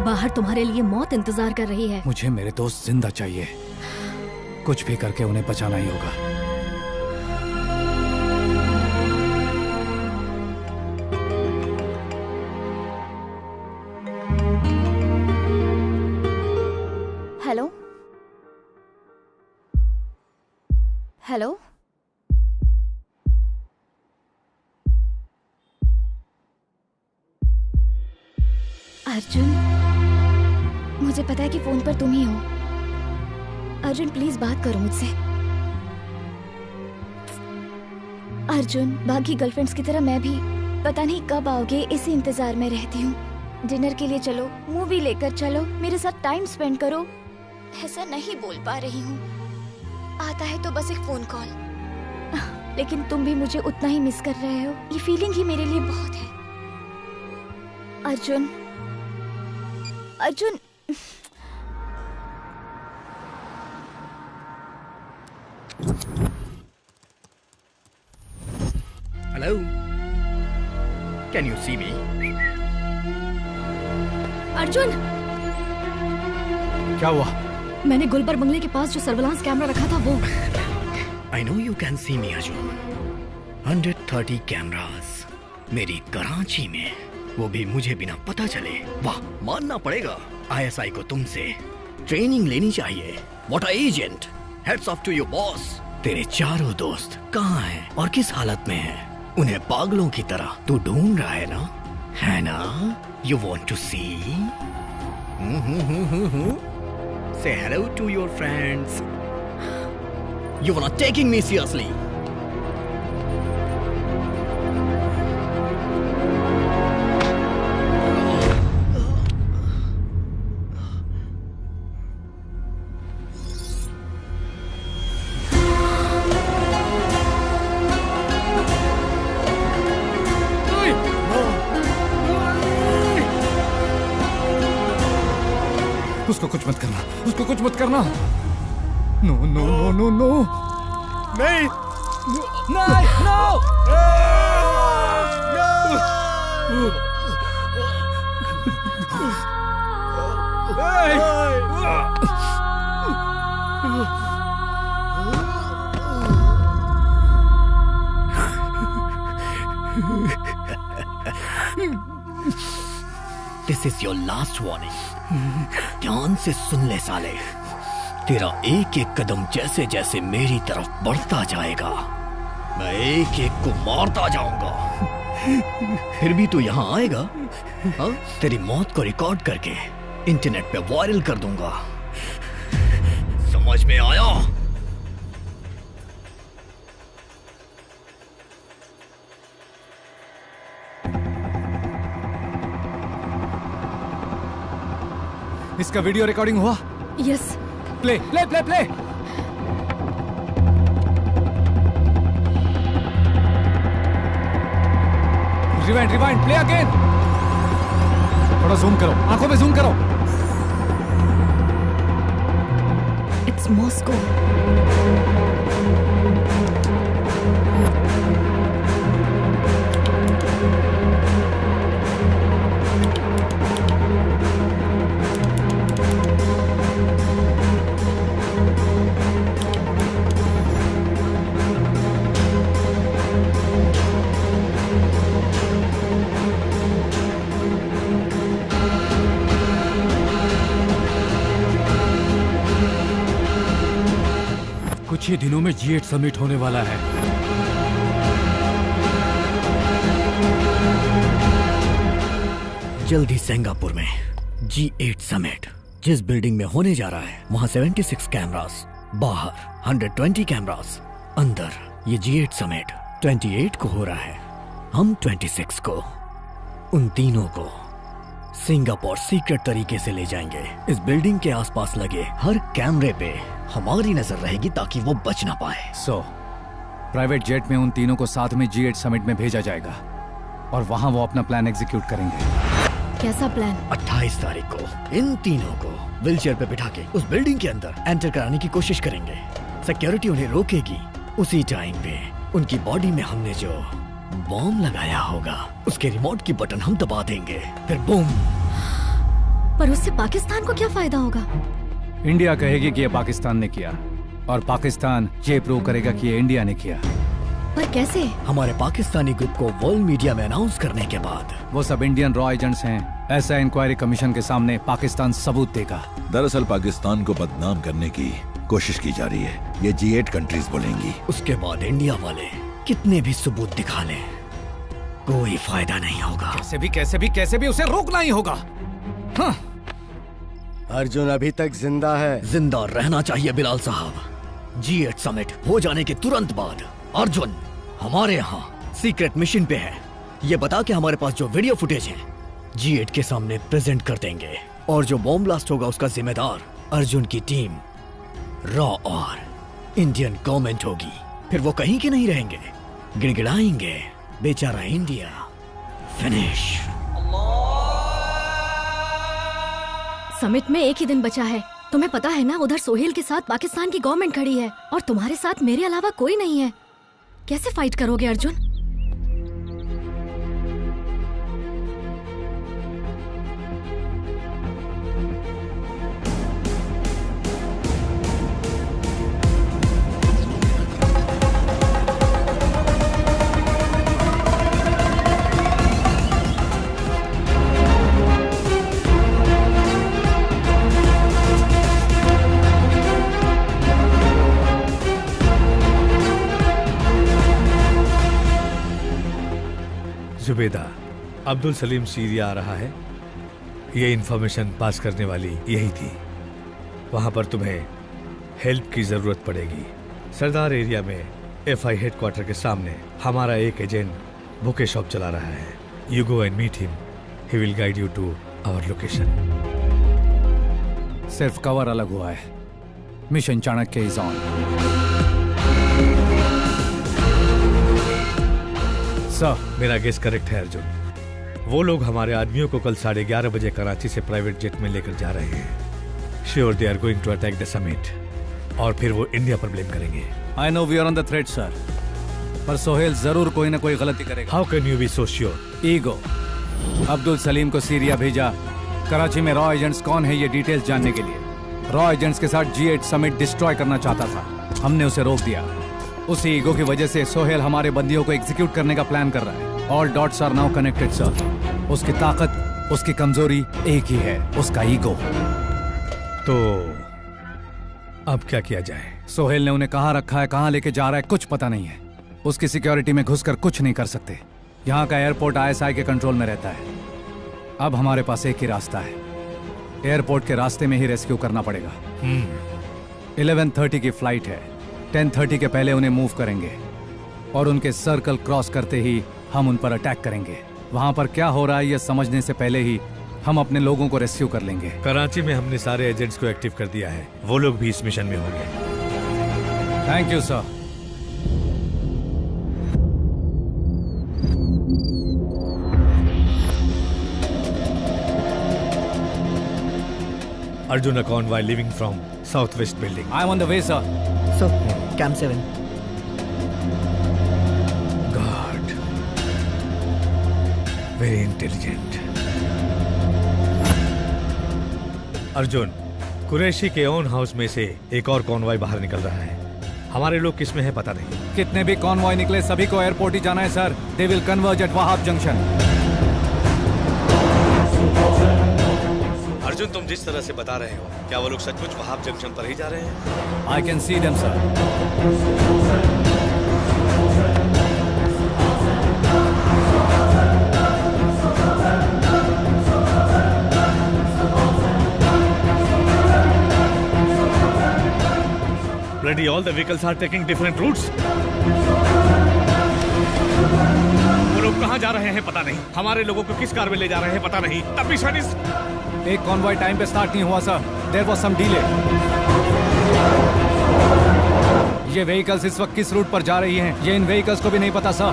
बाहर तुम्हारे लिए मौत इंतजार कर रही है। मुझे मेरे दोस्त जिंदा चाहिए, कुछ भी करके उन्हें बचाना ही होगा। हेलो हेलो, अर्जुन, मुझे पता है कि फोन पर तुम ही हो। अर्जुन प्लीज बात करो मुझसे। अर्जुन, बाकी गर्लफ्रेंड्स की तरह मैं भी पता नहीं कब आओगे इसी इंतजार में रहती हूँ। डिनर के लिए चलो, मूवी लेकर चलो, मेरे साथ टाइम स्पेंड करो। ऐसा नहीं बोल पा रही हूँ, आता है तो बस एक फोन कॉल। लेकिन तुम भी मुझे उतना ही मिस कर रहे हो, ये फीलिंग ही मेरे लिए बहुत है। Arjun, Arjun, hello, can you see me? Arjun, क्या हुआ? मैंने गुलबर बंगले के पास जो सर्विलांस कैमरा रखा था वो। I know you can see me, Arjun. 130 cameras मेरी कराची में, वो भी मुझे बिना पता चले। वाह, मानना पड़ेगा आईएसआई को तुमसे ट्रेनिंग लेनी चाहिए। What a agent! Heads off to your boss। तेरे चारों दोस्त कहाँ हैं और किस हालत में हैं? उन्हें पागलों की तरह तू ढूंढ रहा है ना? है ना? You want to see? Say hello to your friends. You are not taking me seriously. उसको कुछ मत करना, उसको कुछ मत करना। No no no no no, नहीं नहीं, no. This is your last warning. ध्यान से सुन ले साले, तेरा एक एक कदम जैसे जैसे मेरी तरफ बढ़ता जाएगा, मैं एक एक को मारता जाऊंगा। फिर भी तू यहाँ आएगा, हाँ? तेरी मौत को रिकॉर्ड करके इंटरनेट पे वायरल कर दूंगा। समझ में आया? इसका वीडियो रिकॉर्डिंग हुआ? Yes. Play play play play. Rewind rewind, play again. थोड़ा जूम करो, आंखों पे जूम करो। It's towards Moscow. कुछ ही दिनों में G8 समिट होने वाला है। जल्दी सिंगापुर में G8 समिट जिस बिल्डिंग में होने जा रहा है वहां 76 कैमरास, बाहर 120 कैमरास, अंदर ये G8 समिट 28 को हो रहा है, हम 26 को। उन तीनों को सिंगापुर सीक्रेट तरीके से ले जाएंगे। इस बिल्डिंग के आसपास लगे हर कैमरे पे हमारी नजर रहेगी ताकि वो बच ना पाए। प्राइवेट जेट में उन तीनों को साथ में G8 समिट में भेजा जाएगा और वहां वो अपना प्लान एग्जीक्यूट करेंगे। कैसा प्लान? 28 तारीख को इन तीनों को व्हीलचेयर पे बिठा के उस बिल्डिंग के अंदर एंटर कराने की कोशिश करेंगे। सिक्योरिटी उन्हें रोकेगी। उसी टाइम पे उनकी बॉडी में हमने जो बॉम्ब लगाया होगा उसके रिमोट की बटन हम दबा देंगे, फिर बूम। पर उससे पाकिस्तान को क्या फायदा होगा? इंडिया कहेगी कि ये पाकिस्तान ने किया और पाकिस्तान ये प्रूव करेगा कि ये इंडिया ने किया। पर कैसे? हमारे पाकिस्तानी ग्रुप को वर्ल्ड मीडिया में अनाउंस करने के बाद वो सब इंडियन रॉ एजेंट्स हैं। ऐसा इंक्वायरी कमीशन के सामने पाकिस्तान सबूत देगा। दरअसल पाकिस्तान को बदनाम करने की कोशिश की जा रही है, ये G8 कंट्रीज बोलेंगी। उसके बाद इंडिया वाले कितने भी सबूत दिखा लें, कोई फायदा नहीं होगा। कैसे भी उसे रोकना ही होगा। हाँ। अर्जुन अभी तक जिंदा है। जिंदा रहना चाहिए बिलाल साहब। G8 समिट हो जाने के तुरंत बाद अर्जुन हमारे यहाँ सीक्रेट मिशन पे है। ये बता के हमारे पास जो वीडियो फुटेज है G8 के सामने प्रेजेंट कर देंगे और जो बॉम्ब ब्लास्ट होगा उसका जिम्मेदार अर्जुन की टीम रॉ और इंडियन गवर्नमेंट होगी। फिर वो कहीं के नहीं रहेंगे, गिड़गिड़ाएंगे, बेचारा इंडिया फिनिश। समिट में एक ही दिन बचा है। तुम्हें पता है ना, उधर सोहेल के साथ पाकिस्तान की गवर्नमेंट खड़ी है और तुम्हारे साथ मेरे अलावा कोई नहीं है। कैसे फाइट करोगे अर्जुन? जुबेदा, अब्दुल सलीम सीरिया आ रहा है। ये इन्फॉर्मेशन पास करने वाली यही थी। वहां पर तुम्हें हेल्प की जरूरत पड़ेगी। सरदार एरिया में FI हेडक्वार्टर के सामने हमारा एक एजेंट बुके शॉप चला रहा है। You go and meet him, he will guide you to our location. सिर्फ कवर अलग हुआ है। Mission Chanakya is on. Sir, मेरा गेस करेक्ट है अर्जुन। वो लोग हमारे आदमियों को कल 11:30 बजे कराची से प्राइवेट जेट में लेकर जा रहे हैं। Sure they are going to attack the summit और फिर वो इंडिया पर ब्लेम करेंगे। I know we are on the threat sir, पर सोहेल जरूर कोई ना कोई गलती करेगा। How can you be so sure? Ego. Abdul Salim को सीरिया भेजा। कराची में रॉ एजेंट्स कौन है ये डिटेल्स जानने के लिए। रॉ एजेंट्स के साथ G8 समिट डिस्ट्रॉय करना चाहता था, हमने उसे रोक दिया। उसी ईगो की वजह से सोहेल हमारे बंदियों को एग्जीक्यूट करने का प्लान कर रहा है। All dots are now connected sir. उसकी ताकत, उसकी कमजोरी एक ही है, उसका ईगो। तो अब क्या किया जाए? सोहेल ने उन्हें कहाँ रखा है, कहाँ लेके जा रहा है, कुछ पता नहीं है। उसकी सिक्योरिटी में घुसकर कुछ नहीं कर सकते। यहाँ का एयरपोर्ट ISI के कंट्रोल में रहता है। अब हमारे पास एक ही रास्ता है, एयरपोर्ट के रास्ते में ही रेस्क्यू करना पड़ेगा। 11:30 की फ्लाइट है। 10:30 के पहले उन्हें मूव करेंगे और उनके सर्कल क्रॉस करते ही हम उन पर अटैक करेंगे। वहां पर क्या हो रहा है ये समझने से पहले ही हम अपने लोगों को रेस्क्यू कर लेंगे। कराची में हमने सारे एजेंट्स को एक्टिव कर दिया है, वो लोग भी इस मिशन में होंगे। Thank you sir. Arjun, a convoy leaving from Southwest building. I'm on the way, sir. So, Camp 7. God. Very intelligent. Arjun, Qureshi के ओन हाउस में से एक और कॉन्वॉय बाहर निकल रहा है। हमारे लोग किसमें है पता नहीं। कितने भी कॉन्वॉय निकले सभी को एयरपोर्ट ही जाना है sir. They will converge eight Wahab junction. Arjun, तुम जिस तरह से बता रहे हो, क्या वो लोग सचमुच वहाब जंक्शन पर ही जा रहे हैं? I can see them, sir. Bloody all the vehicles are taking different routes. वो लोग कहाँ जा रहे हैं पता नहीं। हमारे लोगों को किस कार में ले जा रहे हैं पता नहीं। तब भी शायद एक कॉन्वॉय टाइम पे स्टार्ट नहीं हुआ sir. There was some delay. ये व्हीकल्स इस वक्त किस रूट पर जा रही हैं, ये इन व्हीकल्स को भी नहीं पता सर।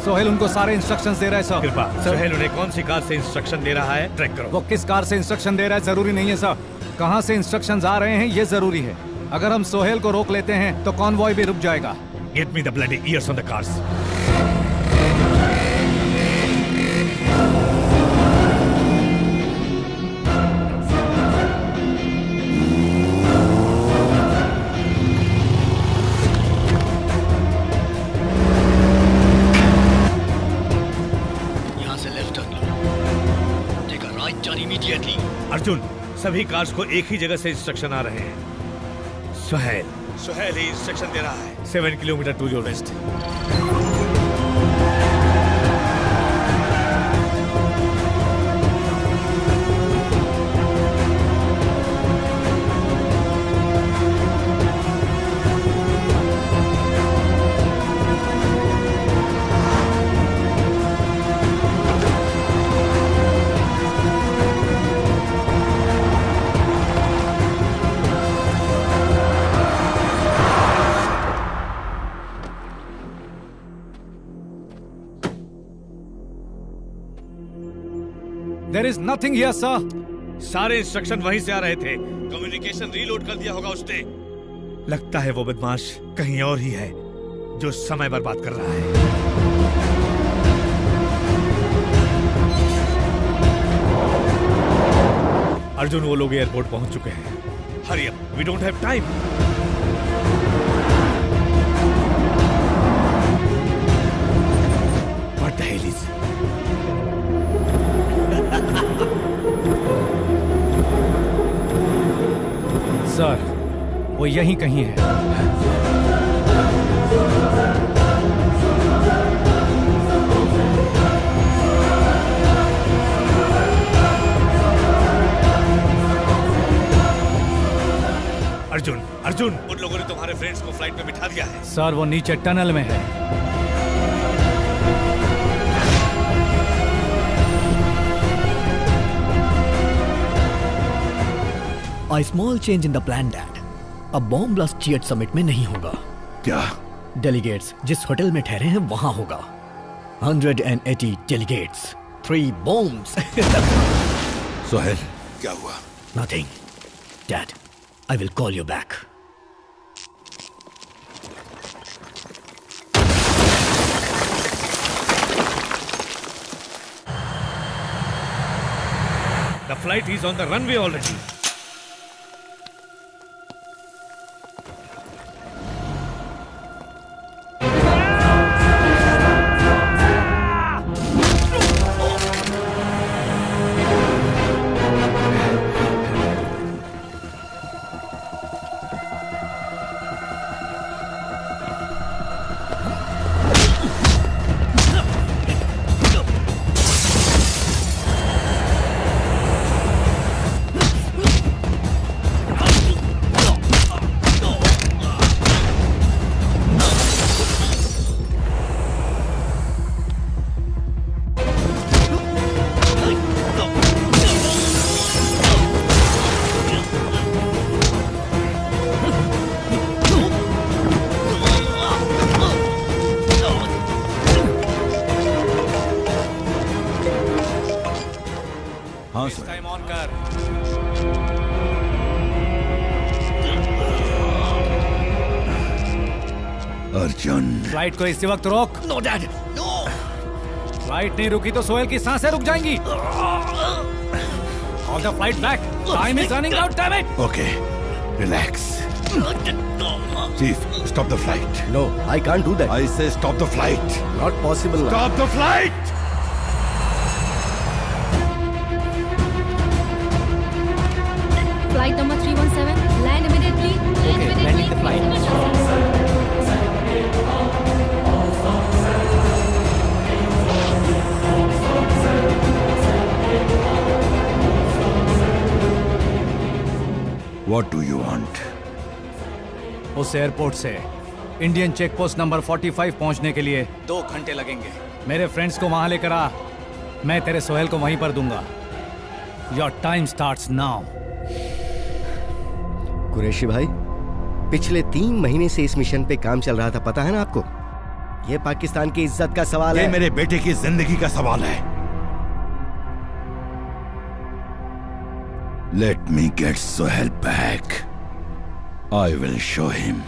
सोहेल उनको सारे इंस्ट्रक्शंस दे रहा है सर। कृपा, सोहेल उन्हें कौन सी कार से इंस्ट्रक्शन दे रहा है ट्रैक करो। वो किस कार से इंस्ट्रक्शन दे रहा है जरूरी नहीं है सर। कहाँ से इंस्ट्रक्शंस आ रहे हैं ये जरूरी है। अगर हम सोहेल को रोक लेते हैं तो कॉन्वॉय भी रुक जाएगा। Get me the bloody ears on the cars. यहाँ से लेफ्ट टर्न लो। Take a right turn immediately. Arjun, सभी कार्स को एक ही जगह से इंस्ट्रक्शन आ रहे हैं। सोहेल ही इंस्ट्रक्शन दे रहा है। 7 kilometre to your west. There is nothing here, sir. सारे इंस्ट्रक्शन वहीं से आ रहे थे। कम्युनिकेशन रीलोड कर दिया होगा उसने। लगता है वो बदमाश कहीं और ही है जो समय बर्बाद कर रहा है। अर्जुन, वो लोग एयरपोर्ट पहुंच चुके हैं। Hurry up, we don't have time. What the hell is? Sir, वो यहीं कहीं है। अर्जुन, उन लोगों ने तुम्हारे फ्रेंड्स को फ्लाइट में बिठा दिया है। सर, वो नीचे टनल में है। A small change in the plan, Dad. अब बॉम्ब ब्लास्ट चियट समिट में नहीं होगा। क्या? डेलीगेट्स जिस होटल में ठहरे हैं वहां होगा। 180 डेलीगेट्स, 3 बॉम्ब्स। सोहेल, क्या हुआ? Nothing. Dad, I will call you back. The flight is on the runway already. हाँ इस सर। टाइम ऑन कर। अर्जुन। फ्लाइट को इसी वक्त रोक। No dad, no. फ्लाइट नहीं रुकी तो सोहेल की सांसें रुक जाएंगी। Call the flight back. Time is running out, damn it! Okay, relax. Chief, stop the flight. No, I can't do that. I say stop the flight. Not possible now. Stop the flight! Flight number 317, land immediately. Land immediately. landing the flight. What do you want? उस airport से Indian check post number 45 पहुंचने के लिए 2 घंटे लगेंगे। मेरे friends को वहां लेकर आ, मैं तेरे सोहेल को वहीं पर दूंगा। Your time starts now. Qureshi भाई, पिछले 3 महीने से इस मिशन पे काम चल रहा था, पता है ना आपको? ये पाकिस्तान की इज्जत का सवाल है। ये मेरे बेटे की जिंदगी का सवाल है। Let me get Sohail back. I will show him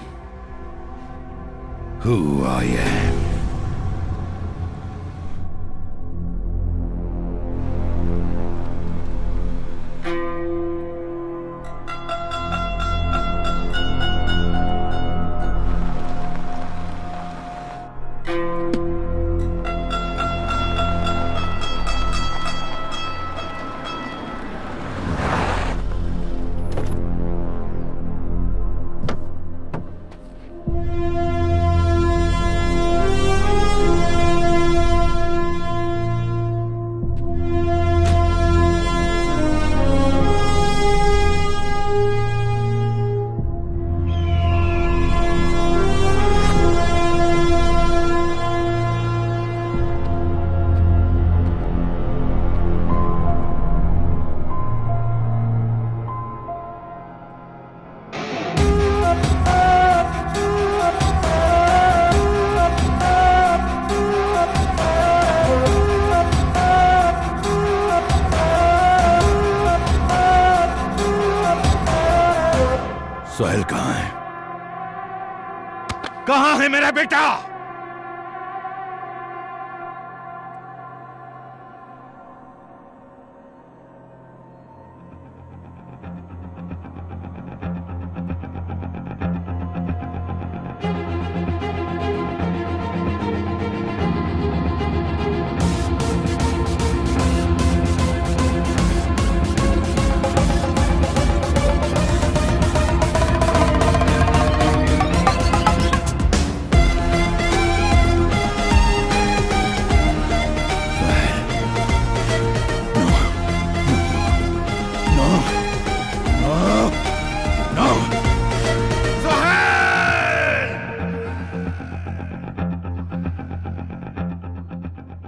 who I am. Sohail कहाँ है? कहाँ है मेरा बेटा?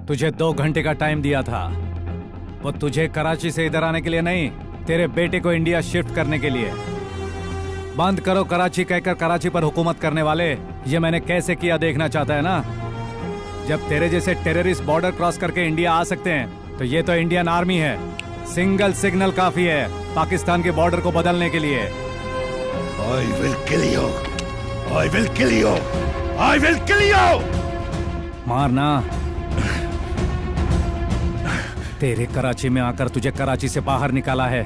तुझे 2 घंटे का टाइम दिया था, वो तुझे कराची से इधर आने के लिए नहीं, तेरे बेटे को इंडिया शिफ्ट करने के लिए। बंद करो कराची कहकर कराची पर हुकूमत करने वाले, ये मैंने कैसे किया देखना चाहता है ना? जब तेरे जैसे टेररिस्ट बॉर्डर क्रॉस करके इंडिया आ सकते हैं, तो ये तो इंडियन आर्मी है। सिंगल सिग्नल काफी है पाकिस्तान के बॉर्डर को बदलने के लिए। I will kill you. I will kill you. I will kill you. मारना। तेरे कराची में आकर तुझे कराची से बाहर निकाला है।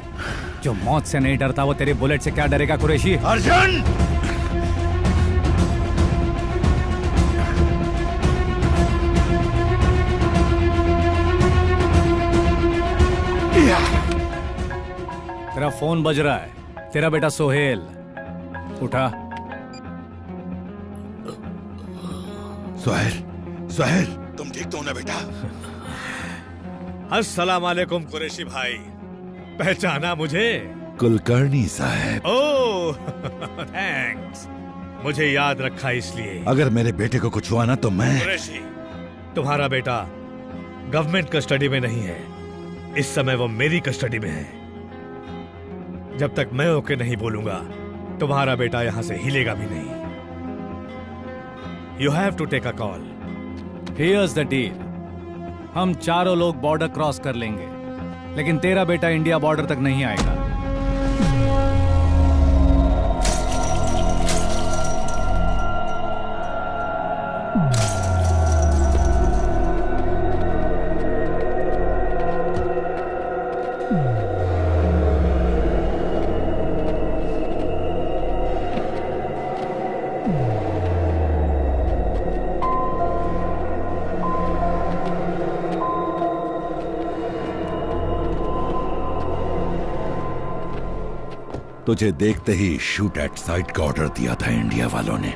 जो मौत से नहीं डरता वो तेरे बुलेट से क्या डरेगा कुरैशी? अर्जुन! तेरा फोन बज रहा है, तेरा बेटा सोहेल। उठा। सोहेल, सोहेल, तुम ठीक तो हो ना बेटा? अस्सलाम वालेकुम कुरैशी भाई, पहचाना मुझे? कुलकर्णी साहब। ओह थैंक्स, मुझे याद रखा इसलिए। अगर मेरे बेटे को कुछ हुआ ना तो मैं। कुरैशी, तुम्हारा बेटा गवर्नमेंट कस्टडी में नहीं है, इस समय वो मेरी कस्टडी में है। जब तक मैं ओके नहीं बोलूंगा, तुम्हारा बेटा यहां से हिलेगा भी नहीं। You have to take a call. Here's the deal, हम चारों लोग बॉर्डर क्रॉस कर लेंगे, लेकिन तेरा बेटा इंडिया बॉर्डर तक नहीं आएगा। तुझे देखते ही शूट एट साइट का ऑर्डर दिया था इंडिया वालों ने।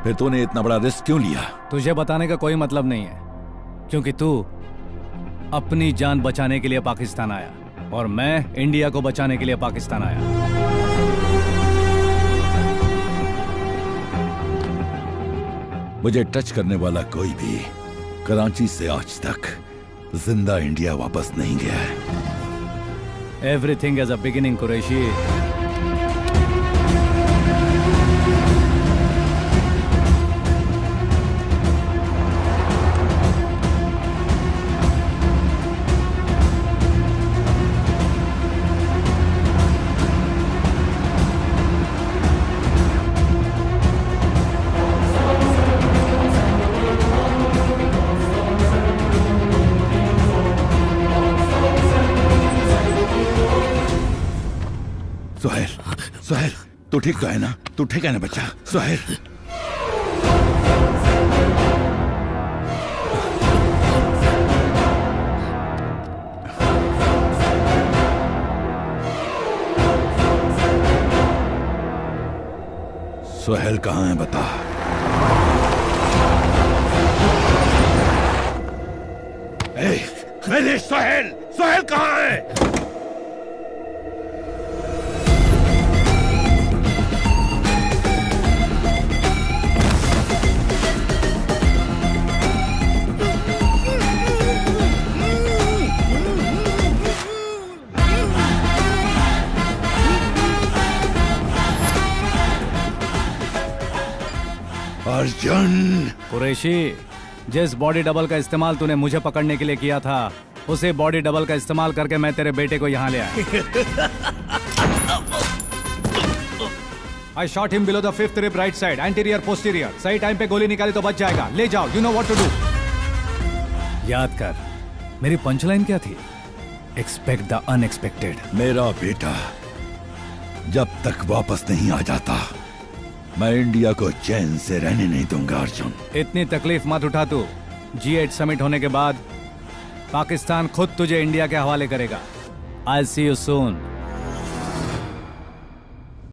फिर तूने इतना बड़ा रिस्क क्यों लिया? तुझे बताने का कोई मतलब नहीं है, क्योंकि तू अपनी जान बचाने के लिए पाकिस्तान आया और मैं इंडिया को बचाने के लिए पाकिस्तान आया। मुझे टच करने वाला कोई भी कराची से आज तक जिंदा इंडिया वापस नहीं गया है। Everything has a beginning, Qureshi. Suhail, तू ठीक तो है ना? तू ठीक है ना बच्चा? सुहेल, सुहेल कहाँ है बता। मेरे सुहेल, सुहेल कहाँ है? अर्जुन, कुरैशी, जिस बॉडी डबल का इस्तेमाल तूने मुझे पकड़ने के लिए किया था, उसे बॉडी डबल का इस्तेमाल करके मैं तेरे बेटे को यहाँ ले आया। I shot him below the 5th rib right side, anterior posterior. सही टाइम पे गोली निकाली तो बच जाएगा। ले जाओ, you know what to do. याद कर, मेरी पंचलाइन क्या थी? Expect the unexpected. मेरा बेटा जब तक वापस नहीं आ जाता, मैं इंडिया को चैन से रहने नहीं दूंगा अर्जुन। इतनी तकलीफ मत उठा तू। G8 समिट होने के बाद पाकिस्तान खुद तुझे इंडिया के हवाले करेगा। I'll see you soon.